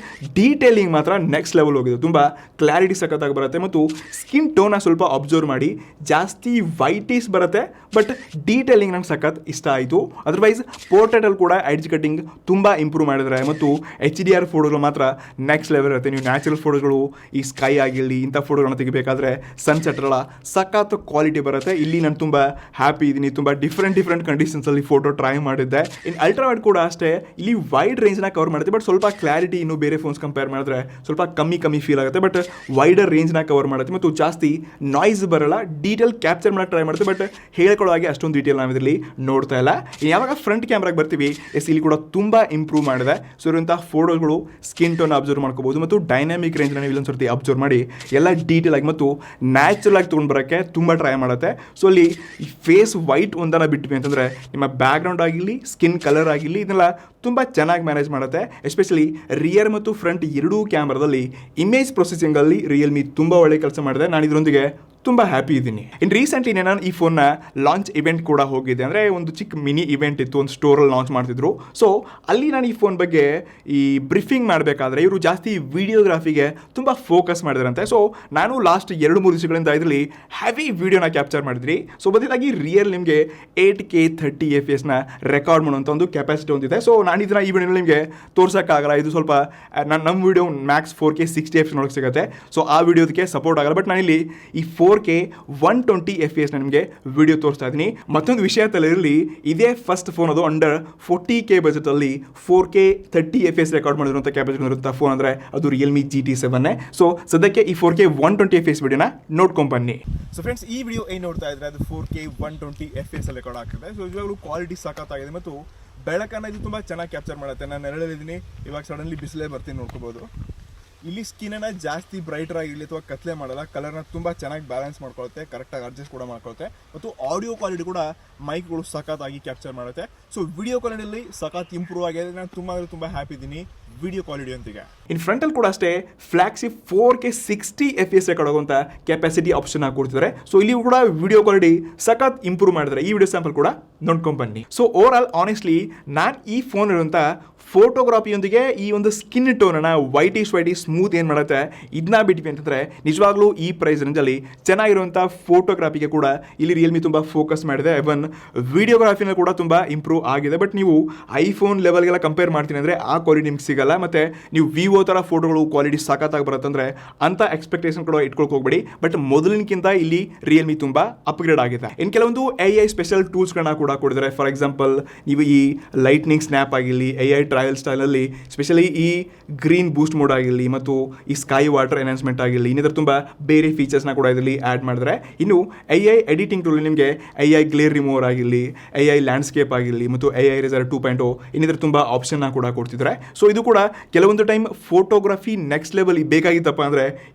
ಡೀಟೇಲಿಂಗ್ ಮಾತ್ರ ನೆಕ್ಸ್ಟ್ ಲೆವೆಲ್ ಹೋಗಿದೆ. ತುಂಬ ಕ್ಲಾರಿಟಿ ಸಖತ್ತಾಗಿ ಬರುತ್ತೆ ಮತ್ತು ಸ್ಕಿನ್ ಟೋನ ಸ್ವಲ್ಪ ಅಬ್ಸರ್ವ್ ಮಾಡಿ, ಜಾಸ್ತಿ ವೈಟೀಸ್ ಬರುತ್ತೆ ಬಟ್ ಡೀಟೇಲಿಂಗ್ ನಂಗೆ ಸಖತ್ ಇಷ್ಟ ಆಯಿತು. ಅದರ್ವೈಸ್ ಪೋರ್ಟ್ರೇಟಲ್ಲಿ ಕೂಡ ಎಡ್ಜ್ ಕಟ್ಟಿಂಗ್ ತುಂಬ ಇಂಪ್ರೂವ್ ಮಾಡಿದ್ದಾರೆ ಮತ್ತು HDR ಫೋಟೋಗಳು ಮಾತ್ರ ನೆಕ್ಸ್ಟ್ ಲೆವೆಲ್ ಇರುತ್ತೆ. ನೀವು ನ್ಯಾಚುರಲ್ ಫೋಟೋಗಳು ಈ ಸ್ಕೈ ಆಗಿರಲಿ ಇಂಥ ಫೋಟೋಗಳನ್ನ ತೆಗಿಬೇಕಾದ್ರೆ ಸನ್ಸೆಟ್ ಎಲ್ಲ ಸಖತ್ ಕ್ವಾಲಿಟಿ ಬರುತ್ತೆ. ಇಲ್ಲಿ ನಾನು ತುಂಬ ಹ್ಯಾಪಿ ಇದ್ದೀನಿ. ತುಂಬ ಡಿಫ್ರೆಂಟ್ ಕಂಡೀಷನ್ಸಲ್ಲಿ ಫೋಟೋ ಟ್ರೈ ಮಾಡಿದ್ದೆ. ಇನ್ನು ಅಲ್ಟ್ರಾ ವೈಡ್ ಕೂಡ ಅಷ್ಟೇ, ಇಲ್ಲಿ ವೈಡ್ ರೇಂಜ್ನ ಕವರ್ ಮಾಡುತ್ತೆ. ಬಟ್ ಸ್ವಲ್ಪ ಕ್ಲಾರಿಟಿ ಇನ್ನು ಬೇರೆ ಫೋನ್ಸ್ ಕಂಪೇರ್ ಮಾಡಿದ್ರೆ ಸ್ವಲ್ಪ ಕಮ್ಮಿ ಫೀಲ್ ಆಗುತ್ತೆ. ಬಟ್ ವೈಡರ್ ರೇಂಜ್ನ ಕವರ್ ಮಾಡುತ್ತೆ ಮತ್ತು ಜಾಸ್ತಿ ನಾಯ್ಸ್ ಬರಲ್ಲ. ಡೀಟೇಲ್ ಕ್ಯಾಪ್ಚರ್ ಮಾಡಕ್ಕೆ ಟ್ರೈ ಮಾಡುತ್ತೆ. ಬಟ್ ಹೇಳ್ಕೊಳ್ಳೋ ಹಾಗೆ ಅಷ್ಟೊಂದು ಡೀಟೇಲ್ ನಾವು ಇದರಲ್ಲಿ ನೋಡ್ತಾ ಇಲ್ಲ. ಯಾವಾಗ ಫ್ರಂಟ್ ಕ್ಯಾಮ್ರಾಗೆ ಬರ್ತೀವಿ, ಇಲ್ಲಿ ಕೂಡ ತುಂಬ ಇಂಪ್ರೂವ್ ಮಾಡಿದೆ. ಸೊ ಇರುವಂತಹ ಫೋಟೋಗಳು ಸ್ಕಿನ್ ಟೋನ್ ಅಬ್ಸರ್ವ್ ಮಾಡ್ಕೋಬಹುದು ಮತ್ತು ಡೈನಾಮಿಕ್ ರೇಂಜ್ನ ನೀವು ಇಲ್ಲೊಂದು ಸರ್ತಿ ಅಬ್ಸರ್ವ್ ಮಾಡಿ ಎಲ್ಲ ಡೀಟೇಲ್ ಆಗಿ ಮತ್ತು ನ್ಯಾಚುರಲ್ ಆಗಿ ತೊಗೊಂಡು ಬರೋಕ್ಕೆ ತುಂಬ ಟ್ರೈ ಮಾಡುತ್ತೆ. ಸೊ ಅಲ್ಲಿ ಈ ಫೇಸ್ ವೈಟ್ ಒಂದನ್ನು ಬಿಟ್ವಿ ಅಂತಂದರೆ ನಿಮ್ಮ ಬ್ಯಾಕ್ಗ್ರೌಂಡ್ ಆಗಿರಲಿ, ಸ್ಕಿನ್ ಕಲರ್ ಆಗಿರಲಿ, ಇದನ್ನೆಲ್ಲ ತುಂಬ ಚೆನ್ನಾಗಿ ಮ್ಯಾನೇಜ್ ಮಾಡುತ್ತೆ. ಎಸ್ಪೆಷಲಿ ರಿಯರ್ ಮತ್ತು ಫ್ರಂಟ್ ಎರಡೂ ಕ್ಯಾಮ್ರಾದಲ್ಲಿ ಇಮೇಜ್ ಪ್ರೊಸೆಸಿಂಗಲ್ಲಿ ರಿಯಲ್ಮಿ ತುಂಬ ಒಳ್ಳೆ ಕೆಲಸ ಮಾಡಿದೆ. ನಾನು ಇದರೊಂದಿಗೆ ತುಂಬ ಹ್ಯಾಪಿ ಇದ್ದೀನಿ. ಇನ್ನು ರೀಸೆಂಟ್ಲಿ ನಾನು ಈ ಫೋನ್ನ ಲಾಂಚ್ ಇವೆಂಟ್ ಕೂಡ ಹೋಗಿದ್ದೆ. ಅಂದರೆ ಒಂದು ಚಿಕ್ಕ ಮಿನಿ ಇವೆಂಟ್ ಇತ್ತು, ಒಂದು ಸ್ಟೋರಲ್ಲಿ ಲಾಂಚ್ ಮಾಡ್ತಿದ್ರು. ಸೊ ಅಲ್ಲಿ ನಾನು ಈ ಫೋನ್ ಬಗ್ಗೆ ಈ ಬ್ರೀಫಿಂಗ್ ಮಾಡಬೇಕಾದ್ರೆ ಇವರು ಜಾಸ್ತಿ ವಿಡಿಯೋಗ್ರಾಫಿಗೆ ತುಂಬ ಫೋಕಸ್ ಮಾಡಿದ್ರಂತೆ. ಸೊ ನಾನು ಲಾಸ್ಟ್ 2-3 ದಿವಸಗಳಿಂದ ಇದರಲ್ಲಿ ಹೆವಿ ವಿಡಿಯೋನ ಕ್ಯಾಪ್ಚರ್ ಮಾಡಿದ್ರಿ. ಸೊ ಬದಲಾಗಿ ರಿಯಲ್ ನಿಮಗೆ 8K 30 FPS ರೆಕಾರ್ಡ್ ಮಾಡುವಂಥ ಒಂದು ಕೆಪಾಸಿಟಿ ಹೊಂದಿದೆ. ಸೊ ನಾನು ಇದನ್ನ ಈ ವಿಡಿಯೋನಲ್ಲಿ ನಿಮಗೆ ತೋರ್ಸೋಕ್ಕಾಗಲ್ಲ. ಇದು ಸ್ವಲ್ಪ ನಮ್ಮ ವಿಡಿಯೋ ಮ್ಯಾಕ್ಸ್ 4K 60 FPS ನೋಡೋಕೆ ಸಿಗುತ್ತೆ. ಸೊ ಆ ವಿಡಿಯೋದಕ್ಕೆ ಸಪೋರ್ಟ್ ಆಗಲ್ಲ. ಬಟ್ ನಾನಿಲ್ಲಿ ಈ 4K 120 FPS ನಿಮಗೆ ವಿಡಿಯೋ ತೋರಿಸ್ತಾ ಇದ್ದೀನಿ. ಮತ್ತೊಂದು ವಿಷಯ ತಲೆಯಲ್ಲಿ ಇದೇ ಫಸ್ಟ್ ಫೋನ್ ಅದು under 40K ಬಜೆಟಲ್ಲಿ 4K 30 FPS record ಮಾಡಿರುವಂಥ ಕೆಪಾಸಿಟಿ ಇರುವಂಥ ಫೋನ್ ಅಂದರೆ ಅದು ರಿಯಲ್ಮಿ GT7. ಸೊ ಸದ್ಯಕ್ಕೆ ಈ 4K 120 FPS ವಿಡಿಯೋನ ನೋಡ್ಕೊಂಬನ್ನಿ. ಸೊ ಫ್ರೆಂಡ್ಸ್, ಈ ವಿಡಿಯೋ ಏನು ನೋಡ್ತಾ ಇದ್ರೆ ಅದು 4K 120 FPS ಅಲ್ಲಿ ರೆಕಾರ್ಡ್ ಆಗ್ತದೆ. ಸೊ ಇವಾಗಲೂ ಕ್ವಾಲಿಟಿ ಸಖತ್ತಾಗಿದೆ ಮತ್ತು ಬೆಳಕನ್ನು ಇದು ತುಂಬ ಚೆನ್ನಾಗಿ ಕ್ಯಾಪ್ಚರ್ ಮಾಡುತ್ತೆ. ನಾನು ನೆರಳಲ್ಲಿದ್ದೀನಿ, ಇವಾಗ ಸಡನ್ಲಿ ಬಿಸಿಲೇ ಬರ್ತೀನಿ, ನೋಡ್ಕೋಬೋದು. ಇಲ್ಲಿ ಸ್ಕಿನ್ನನ್ನು ಜಾಸ್ತಿ ಬ್ರೈಟರ್ ಆಗಿರಲಿ ಅಥವಾ ಕತ್ಲೆ ಮಾಡಲ್ಲ, ಕಲರ್ನ ತುಂಬ ಚೆನ್ನಾಗಿ ಬ್ಯಾಲೆನ್ಸ್ ಮಾಡ್ಕೊಳುತ್ತೆ, ಕರೆಕ್ಟಾಗಿ ಅಡ್ಜಸ್ಟ್ ಕೂಡ ಮಾಡ್ಕೊಳುತ್ತೆ. ಮತ್ತು ಆಡಿಯೋ ಕ್ವಾಲಿಟಿ ಕೂಡ ಮೈಕ್ಗಳು ಸಖತ್ತಾಗಿ ಕ್ಯಾಪ್ಚರ್ ಮಾಡುತ್ತೆ. ಸೊ ವಿಡಿಯೋ ಕ್ವಾಲಿಟಿಯಲ್ಲಿ ಸಖತ್ ಇಂಪ್ರೂವ್ ಆಗಿದೆ. ನಾನು ತುಂಬ ಹ್ಯಾಪಿ ಇದ್ದೀನಿ ವಿಡಿಯೋ ಕ್ವಾಲಿಟಿ ಅಂತಿಗೆ. ಇನ್ ಫ್ರಂಟಲ್ಲಿ ಕೂಡ ಅಷ್ಟೇ ಫ್ಲಾಗ್ಶಿಪ್ 4K 60 FPS ರೆಕಾರ್ಡ್ ಆಗುವಂಥ ಕೆಪಾಸಿಟಿ ಆಪ್ಷನ್ ಕೊಡ್ತಿದ್ದಾರೆ. ಸೊ ಇಲ್ಲಿ ಕೂಡ ವಿಡಿಯೋ ಕ್ವಾಲಿಟಿ ಸಖತ್ ಇಂಪ್ರೂವ್ ಮಾಡಿದ್ದಾರೆ. ಈ ವಿಡಿಯೋ ಸ್ಯಾಂಪಲ್ ಕೂಡ ನೋಡ್ಕೊಂಡ್ಬನ್ನಿ. ಸೊ ಓವರ್ ಆಲ್ ಆನೆಸ್ಟ್ಲಿ ನಾನು ಈ ಫೋನ್ ಇರುವಂಥ ಫೋಟೋಗ್ರಾಫಿಯೊಂದಿಗೆ ಈ ಒಂದು ಸ್ಕಿನ್ ಟೋನನ್ನು ವೈಟಿಶ್ ಸ್ಮೂತ್ ಏನು ಮಾಡುತ್ತೆ ಇದನ್ನ ಬಿಟ್ವಿ ಅಂತಂದರೆ ನಿಜವಾಗ್ಲೂ ಈ ಪ್ರೈಸ್ ರೇಂಜಲ್ಲಿ ಚೆನ್ನಾಗಿರುವಂಥ ಫೋಟೋಗ್ರಾಫಿಗೆ ಕೂಡ ಇಲ್ಲಿ ರಿಯಲ್ಮಿ ತುಂಬ ಫೋಕಸ್ ಮಾಡಿದೆ. ಇವನ್ ವಿಡಿಯೋಗ್ರಾಫಿನ ಕೂಡ ತುಂಬ ಇಂಪ್ರೂವ್ ಆಗಿದೆ. ಬಟ್ ನೀವು ಐಫೋನ್ ಲೆವೆಲ್ಗೆಲ್ಲ ಕಂಪೇರ್ ಮಾಡ್ತೀನಿ ಅಂದರೆ ಆ ಕ್ವಾಲಿಟಿ ನಿಮ್ಗೆ ಸಿಗಲ್ಲ. ಮತ್ತು ನೀವು ವಿವೋ ಥರ ಫೋಟೋಗಳು ಕ್ವಾಲಿಟಿ ಸಖತ್ತಾಗಿ ಬರುತ್ತಂದರೆ ಅಂಥ ಎಕ್ಸ್ಪೆಕ್ಟೇಷನ್ ಕೂಡ ಇಟ್ಕೊಳಕ್ಕೆ ಹೋಗ್ಬೇಡಿ. ಬಟ್ ಮೊದಲಿನಕ್ಕಿಂತ ಇಲ್ಲಿ ರಿಯಲ್ಮಿ ತುಂಬ ಅಪ್ಗ್ರೇಡ್ ಆಗಿದೆ. ಇನ್ನು ಕೆಲವೊಂದು AI ಸ್ಪೆಷಲ್ ಟೂಲ್ಸ್ಗಳನ್ನ ಕೂಡ ಕೊಡಿದ್ದಾರೆ. ಫಾರ್ ಎಕ್ಸಾಂಪಲ್ ನೀವು ಈ ಲೈಟ್ನಿಂಗ್ ಸ್ನ್ಯಾಪ್ ಆಗಿರಲಿ, AI ಟ್ರಯಲ್ ಸ್ಟೈಲಲ್ಲಿ ಸ್ಪೆಷಲಿ ಈ ಗ್ರೀನ್ ಬೂಸ್ಟ್ ಮೋಡ್ ಆಗಿರಲಿ ಮತ್ತು ಈ ಸ್ಕೈ ವಾಟರ್ ಎನ್ಹಾನ್ಸ್ಮೆಂಟ್ ಆಗಿರಲಿ, ಇನ್ನಿತರ ತುಂಬ ಬೇರೆ ಫೀಚರ್ಸ್ನ ಕೂಡ ಇದರಲ್ಲಿ ಆ್ಯಡ್ ಮಾಡಿದ್ರೆ. ಇನ್ನು AI ಎಡಿಟಿಂಗ್ ಟೂಲ್ ನಿಮಗೆ AI ಗ್ಲೇರ್ ರಿಮೂವರ್ ಆಗಿರಲಿ, AI ಲ್ಯಾಂಡ್ಸ್ಕೇಪ್ ಆಗಿರಲಿ ಮತ್ತು AI ರೆಸರ್ 2.0 ಇನ್ನಿತರ ತುಂಬ ಆಪ್ಷನ್ನ ಕೂಡ ಕೊಡ್ತಿದ್ದಾರೆ. ಸೊ ಇದು ಕೂಡ ಕೆಲವೊಂದು ಟೈಮ್ ಫೋಟೋಗ್ರಫಿ ನೆಕ್ಸ್ಟ್ ಲೆವೆಲ್ ಬೇಕಾಗಿತ್ತಪ್ಪ ಅಂದರೆ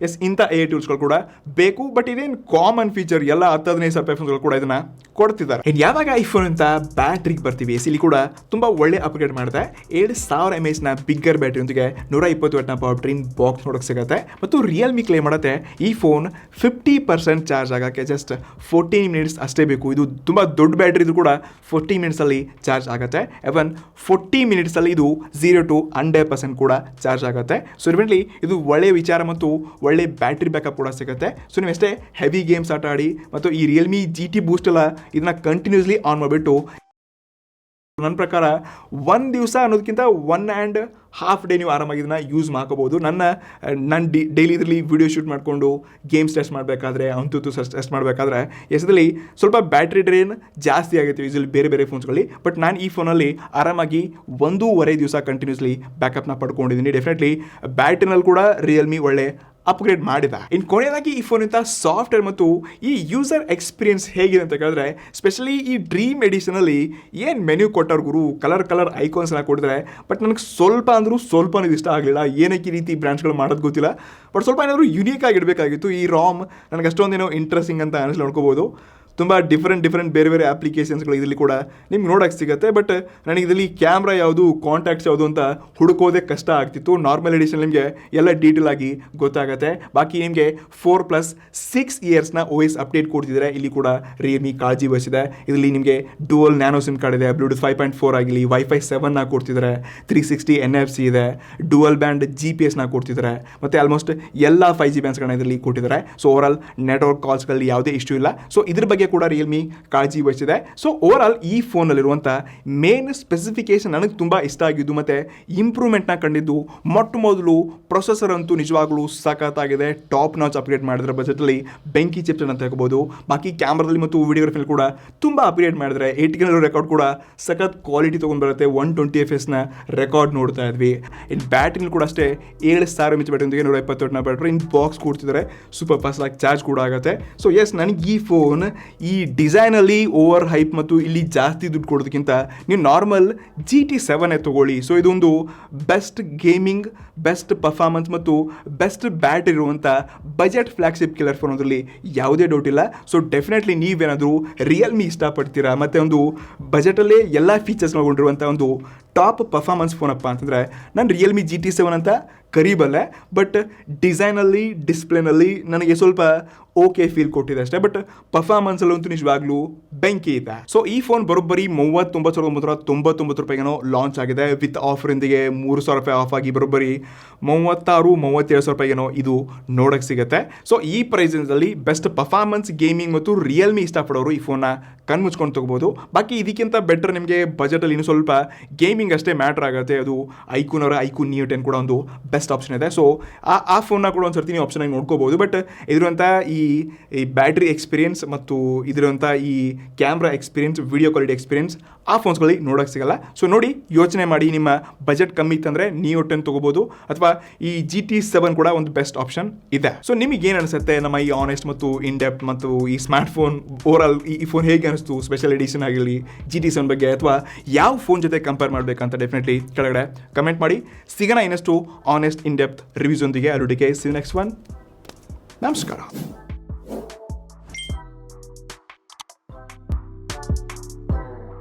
ಇಂಥ AI ಟೂಲ್ಸ್ಗಳು ಕೂಡ ಬೇಕು. ಬಟ್ ಇದೇನು ಕಾಮನ್ ಫೀಚರ್, ಎಲ್ಲ 10-15 ಫೋನ್ಗಳು ಕೂಡ ಇದನ್ನು ಕೊಡ್ತಿದ್ದಾರೆ. ಇನ್ನು ಯಾವಾಗ ಐಫೋನ್ ಅಂತ ಬ್ಯಾಟ್ರಿಗೆ ಬರ್ತೀವಿ, ಇಲ್ಲಿ ಕೂಡ ತುಂಬ ಒಳ್ಳೆ ಅಪ್ಗ್ರೇಡ್ ಮಾಡಿದೆ. 7000 mAh ಬಿಗ್ಗರ್ ಬ್ಯಾಟ್ರಿ ಒಂದಿಗೆ 120W ಪವರ್ ಟ್ರೈನ್ ಬಾಕ್ಸ್ ನೋಡೋಕೆ ಸಿಗುತ್ತೆ. ಮತ್ತು ರಿಯಲ್ಮಿ ಕ್ಲೇಮ್ ಮಾಡುತ್ತೆ ಈ ಫೋನ್ 50% ಚಾರ್ಜ್ ಆಗೋಕ್ಕೆ ಜಸ್ಟ್ 14 ಮಿನಿಟ್ಸ್ ಅಷ್ಟೇ ಬೇಕು. ಇದು ತುಂಬ ದೊಡ್ಡ ಬ್ಯಾಟ್ರಿ ಇದು ಕೂಡ 40 ಮಿನಿಟ್ಸಲ್ಲಿ ಚಾರ್ಜ್ ಆಗುತ್ತೆ. ಇವನ್ 40 ಮಿನಿಟ್ಸಲ್ಲಿ ಇದು 0 to 100% ಕೂಡ ಚಾರ್ಜ್ ಆಗುತ್ತೆ. ಸೊ ಡೆಫಿನೆಟ್ಲಿ ಇದು ಒಳ್ಳೆಯ ವಿಚಾರ ಮತ್ತು ಒಳ್ಳೆ ಬ್ಯಾಟ್ರಿ ಬ್ಯಾಕಪ್ ಕೂಡ ಸಿಗುತ್ತೆ. ಸೊ ನೀವು ಎಷ್ಟೇ ಹೆವಿ ಗೇಮ್ಸ್ ಆಟ ಆಡಿ ಮತ್ತು ಈ ರಿಯಲ್ಮಿ GT ಬೂಸ್ಟ್ ಎಲ್ಲ ಇದನ್ನ ಕಂಟಿನ್ಯೂಸ್ಲಿ ಆನ್ ಮಾಡಿಬಿಟ್ಟು ನನ್ನ ಪ್ರಕಾರ ಒಂದು ದಿವಸ ಅನ್ನೋದಕ್ಕಿಂತ 1.5 ಡೇ ನೀವು ಆರಾಮಾಗಿ ಇದನ್ನು ಯೂಸ್ ಮಾಡ್ಕೋಬೋದು. ನಾನು ಡೈಲಿ ಇದರಲ್ಲಿ ವಿಡಿಯೋ ಶೂಟ್ ಮಾಡಿಕೊಂಡು ಗೇಮ್ಸ್ ಟೆಸ್ಟ್ ಮಾಡಬೇಕಾದ್ರೆ, ಅಂತೂ ಟೆಸ್ಟ್ ಮಾಡಬೇಕಾದ್ರೆ ಎಷ್ಟರಲ್ಲಿ ಸ್ವಲ್ಪ ಬ್ಯಾಟ್ರಿ ಡ್ರೈನ್ ಜಾಸ್ತಿ ಆಗುತ್ತೆ ಯೂಸಲಿ ಬೇರೆ ಫೋನ್ಸ್ಗಳಲ್ಲಿ. ಬಟ್ ನಾನು ಈ ಫೋನಲ್ಲಿ ಆರಾಮಾಗಿ 1.5 ದಿವಸ ಕಂಟಿನ್ಯೂಸ್ಲಿ ಬ್ಯಾಕಪ್ನ ಪಡ್ಕೊಂಡಿದ್ದೀನಿ. ಡೆಫಿನೆಟ್ಲಿ ಬ್ಯಾಟ್ರಿನಲ್ಲಿ ಕೂಡ ರಿಯಲ್ಮಿ ಒಳ್ಳೆ ಅಪ್ಗ್ರೇಡ್ ಮಾಡಿದ. ಇನ್ನು ಕೊನೆಯದಾಗಿ ಈ ಫೋನಿಂದ ಸಾಫ್ಟ್ವೇರ್ ಮತ್ತು ಈ ಯೂಸರ್ ಎಕ್ಸ್ಪೀರಿಯನ್ಸ್ ಹೇಗಿದೆ ಅಂತ ಕೇಳಿದ್ರೆ, ಸ್ಪೆಷಲಿ ಈ ಡ್ರೀಮ್ ಎಡಿಷನಲ್ಲಿ ಏನು ಮೆನ್ಯೂ ಕೊಟ್ಟವ್ರು ಗುರು, ಕಲರ್ ಐಕಾನ್ಸ್ನ ಕೊಟ್ಟಿದ್ರೆ. ಬಟ್ ನನಗೆ ಸ್ವಲ್ಪ ಇಷ್ಟ ಆಗಲಿಲ್ಲ. ಏನಕ್ಕೆ ಈ ರೀತಿ ಬ್ರ್ಯಾಂಡ್ಸ್ಗಳು ಮಾಡೋದು ಗೊತ್ತಿಲ್ಲ. ಬಟ್ ಸ್ವಲ್ಪ ಏನಾದರೂ ಯುನೀಕ್ ಆಗಿಡಬೇಕಾಗಿತ್ತು. ಈ ರಾಮ್ ನನಗೆ ಅಷ್ಟೊಂದೇನೋ ಇಂಟ್ರೆಸ್ಟಿಂಗ್ ಅಂತ ಅನಿಸ್ಲಿ ನೋಡ್ಕೋಬೋದು. ತುಂಬ ಡಿಫ್ರೆಂಟ್ ಬೇರೆ ಅಪ್ಲಿಕೇಶನ್ಸ್ಗಳು ಇದರಲ್ಲಿ ಕೂಡ ನಿಮ್ಗೆ ನೋಡೋಕ್ಕೆ ಸಿಗುತ್ತೆ. ಬಟ್ ನನಗೆ ಇದರಲ್ಲಿ ಕ್ಯಾಮ್ರಾ ಯಾವುದು, ಕಾಂಟ್ಯಾಕ್ಟ್ಸ್ ಯಾವುದು ಅಂತ ಹುಡುಕೋದೇ ಕಷ್ಟ ಆಗ್ತಿತ್ತು. ನಾರ್ಮಲ್ ಎಡಿಷನ್ ನಿಮಗೆ ಎಲ್ಲ ಡೀಟೇಲ್ ಆಗಿ ಗೊತ್ತಾಗುತ್ತೆ. ಬಾಕಿ ನಿಮಗೆ 4+6 ಇಯರ್ಸ್ನ OS ಅಪ್ಡೇಟ್ ಕೊಡ್ತಿದ್ದಾರೆ. ಇಲ್ಲಿ ಕೂಡ ರಿಯಲ್ಮಿ ಕಾಳಜಿ ವಹಿಸಿದೆ. ಇದರಲ್ಲಿ ನಿಮಗೆ ಡುವಲ್ ನ್ಯಾನೋ ಸಿಮ್ ಕಾರ್ಡ್ ಇದೆ, ಬ್ಲೂಟೂತ್ 5.4 ಆಗಿರಲಿ, Wi-Fi 7 ಕೊಡ್ತಿದ್ದಾರೆ, 360 NFC ಇದೆ, ಡುವಲ್ ಬ್ಯಾಂಡ್ GPS ಕೊಡ್ತಿದ್ದಾರೆ. ಮತ್ತು ಆಲ್ಮೋಸ್ಟ್ ಎಲ್ಲ 5G ಬ್ಯಾಂಡ್ಸ್ಗಳನ್ನ ಇದರಲ್ಲಿ ಕೊಟ್ಟಿದ್ದಾರೆ. ಸೊ ಓವರ್ ಆಲ್ ನೆಟ್ವರ್ಕ್ ಕಾಲ್ಸ್ಗಳಲ್ಲಿ ಯಾವುದೇ ಇಶ್ಯೂ ಇಲ್ಲ. ಸೊ ಇದ್ರ ಬಗ್ಗೆ ಕೂಡ ರಿಯಲ್ಮಿ ಕಾಳಜಿ ವಹಿಸಿದೆ. ಸೊ ಓವರ್ ಆಲ್ ಈ ಫೋನಲ್ಲಿರುವಂಥ ಮೇನ್ ಸ್ಪೆಸಿಫಿಕೇಶನ್ ನನಗೆ ತುಂಬ ಇಷ್ಟ ಆಗಿದ್ದು ಮತ್ತು ಇಂಪ್ರೂವ್ಮೆಂಟ್ನ ಕಂಡಿದ್ದು ಮೊದಲು ಪ್ರೊಸೆಸರ್ ಅಂತೂ ನಿಜವಾಗ್ಲೂ ಸಖತ್ತಾಗಿದೆ. ಟಾಪ್ ನಾಚ್ ಅಪ್ಗ್ರೇಡ್ ಮಾಡಿದ್ರೆ ಬಜೆಟಲ್ಲಿ ಬೆಂಕಿ ಚಿಪ್ಸನ್ ಅಂತ ಹೇಳ್ಬೋದು. ಬಾಕಿ ಕ್ಯಾಮ್ರಾದಲ್ಲಿ ಮತ್ತು ವಿಡಿಯೋಗ್ರಫಿಯಲ್ಲಿ ಕೂಡ ತುಂಬ ಅಪ್ಗ್ರೇಡ್ ಮಾಡಿದ್ರೆ. 8K ರೆಕಾರ್ಡ್ ಕೂಡ ಸಖತ್ ಕ್ವಾಲಿಟಿ ತೊಗೊಂಡು ಬರುತ್ತೆ. 120 FPS ರೆಕಾರ್ಡ್ ನೋಡ್ತಾ ಇದ್ವಿ. ಇನ್ನು ಬ್ಯಾಟ್ರಿನಲ್ಲಿ ಕೂಡ ಅಷ್ಟೇ 7000 mAh ಬ್ಯಾಟ್ರಿ 120W ಬ್ಯಾಟ್ರಿ ಇನ್ ಬಾಕ್ಸ್ ಕೊಡ್ತಿದ್ದಾರೆ. ಸೂಪರ್ ಫಾಸ್ಟ್ ಆಗಿ ಚಾರ್ಜ್ ಕೂಡ ಆಗುತ್ತೆ. ಸೊ ಎಸ್, ನನಗೆ ಈ ಫೋನ್ ಈ ಡಿಸೈನಲ್ಲಿ ಓವರ್ ಹೈಪ್ ಮತ್ತು ಇಲ್ಲಿ ಜಾಸ್ತಿ ದುಡ್ಡು ಕೊಡೋದಕ್ಕಿಂತ ನೀವು ನಾರ್ಮಲ್ GT7 ತೊಗೊಳ್ಳಿ. ಸೊ ಇದೊಂದು ಬೆಸ್ಟ್ ಗೇಮಿಂಗ್, ಬೆಸ್ಟ್ ಪರ್ಫಾರ್ಮೆನ್ಸ್ ಮತ್ತು ಬೆಸ್ಟ್ ಬ್ಯಾಟ್ರಿ ಇರುವಂಥ ಬಜೆಟ್ ಫ್ಲಾಗ್ಶಿಪ್ ಕಿಲ್ಲರ್ ಫೋನ್ ಅದರಲ್ಲಿ ಯಾವುದೇ ಡೌಟ್ ಇಲ್ಲ. ಸೊ ಡೆಫಿನೆಟ್ಲಿ ನೀವೇನಾದರೂ ರಿಯಲ್ಮಿ ಇಷ್ಟಪಡ್ತೀರಾ ಮತ್ತು ಒಂದು ಬಜೆಟಲ್ಲೇ ಎಲ್ಲ ಫೀಚರ್ಸ್ ಒಳಗೊಂಡಿರುವಂಥ ಒಂದು ಟಾಪ್ ಪರ್ಫಾರ್ಮೆನ್ಸ್ ಫೋನಪ್ಪ ಅಂತಂದರೆ ನಾನು ರಿಯಲ್ಮಿ GT7 ಅಂತ ಕರೀಬಲ್ಲೆ, ಬಟ್ ಡಿಸೈನಲ್ಲಿ ಡಿಸ್ಪ್ಲೇನಲ್ಲಿ ನನಗೆ ಸ್ವಲ್ಪ ಓಕೆ ಫೀಲ್ ಕೊಟ್ಟಿದೆ ಅಷ್ಟೇ. ಬಟ್ ಪರ್ಫಾರ್ಮೆನ್ಸಲ್ಲಂತೂ ನಿಜವಾಗ್ಲೂ ಬೆಂಕಿ ಇದೆ. ಸೊ ಈ ಫೋನ್ ಬರೋಬ್ಬರಿ 39,999 ರೂಪಾಯಿಗೇನೋ ಲಾಂಚ್ ಆಗಿದೆ. ವಿತ್ ಆಫರಿಂದಿಗೆ 3,000 ರೂಪಾಯಿ ಆಫ್ ಆಗಿ ಬರೋಬ್ಬರಿ 37,000 ರೂಪಾಯಿಗೇನೋ ಇದು ನೋಡೋಕ್ಕೆ ಸಿಗುತ್ತೆ. ಸೊ ಈ ಪ್ರೈಸಲ್ಲಿ ಬೆಸ್ಟ್ ಪರ್ಫಾರ್ಮೆನ್ಸ್, ಗೇಮಿಂಗ್ ಮತ್ತು ರಿಯಲ್ಮಿ ಇಷ್ಟಪಡೋರು ಈ ಫೋನ್ನ ಕಣ್ಮುಚ್ಕೊಂಡು ತೊಗೋಬೋದು. ಬಾಕಿ ಇದಕ್ಕಿಂತ ಬೆಟರ್ ನಿಮಗೆ ಬಜೆಟಲ್ಲಿ ಇನ್ನೂ ಸ್ವಲ್ಪ ಗೇಮಿಂಗ್ ಅಷ್ಟೇ ಮ್ಯಾಟ್ರ್ ಆಗುತ್ತೆ. ಅದು ಐಕೂನ್ Neo 10 ಕೂಡ ಒಂದು ಬೆಸ್ಟ್ ಆಪ್ಷನ್ ಇದೆ. ಸೊ ಆ ಫೋನ್ನ ಕೂಡ ಒಂದು ಸರ್ತಿ ನೀವು ಆಪ್ಷನ್ ಆಗಿ ನೋಡ್ಕೋಬೋದು. ಬಟ್ ಇದಿರುವಂಥ ಈ ಬ್ಯಾಟ್ರಿ ಎಕ್ಸ್ಪೀರಿಯನ್ಸ್ ಮತ್ತು ಇದರಂಥ ಈ camera experience, video quality experience ಆ ಫೋನ್ಸ್ಗಳಲ್ಲಿ ನೋಡೋಕ್ಕೆ ಸಿಗಲ್ಲ. ಸೊ ನೋಡಿ, ಯೋಚನೆ ಮಾಡಿ, ನಿಮ್ಮ ಬಜೆಟ್ ಕಮ್ಮಿ ಇತ್ತಂದರೆ Neo 10 ತೊಗೋಬೋದು, ಅಥವಾ ಈ GT7 ಕೂಡ ಒಂದು ಬೆಸ್ಟ್ ಆಪ್ಷನ್ ಇದೆ. ಸೊ ನಿಮಗೆ ಏನು ಅನಿಸುತ್ತೆ ನಮ್ಮ ಈ ಆನೆಸ್ಟ್ ಮತ್ತು ಇನ್ ಡೆಪ್ತ್ ಮತ್ತು ಈ ಸ್ಮಾರ್ಟ್ ಫೋನ್ ಓವರಾಲ್ ಈ ಫೋನ್ ಹೇಗೆ ಅನಿಸ್ತು, ಸ್ಪೆಷಲ್ ಎಡಿಷನ್ ಆಗಿರಲಿ GT7 ಬಗ್ಗೆ, ಅಥವಾ ಯಾವ ಫೋನ್ ಜೊತೆ ಕಂಪೇರ್ ಮಾಡಬೇಕಂತ ಡೆಫಿನೆಟ್ಲಿ ಕೆಳಗಡೆ ಕಮೆಂಟ್ ಮಾಡಿ. ಸಿಗೋಣ ಇನ್ನಷ್ಟು ಆನೆಸ್ಟ್ ಇನ್ ಡೆಪ್ತ್ ರಿವ್ಯೂಸ್ ಒಂದಿಗೆ. ಅಲ್ಲಿಗೆ ಸಿ ನೆಕ್ಸ್ಟ್ ಒನ್. ನಮಸ್ಕಾರ.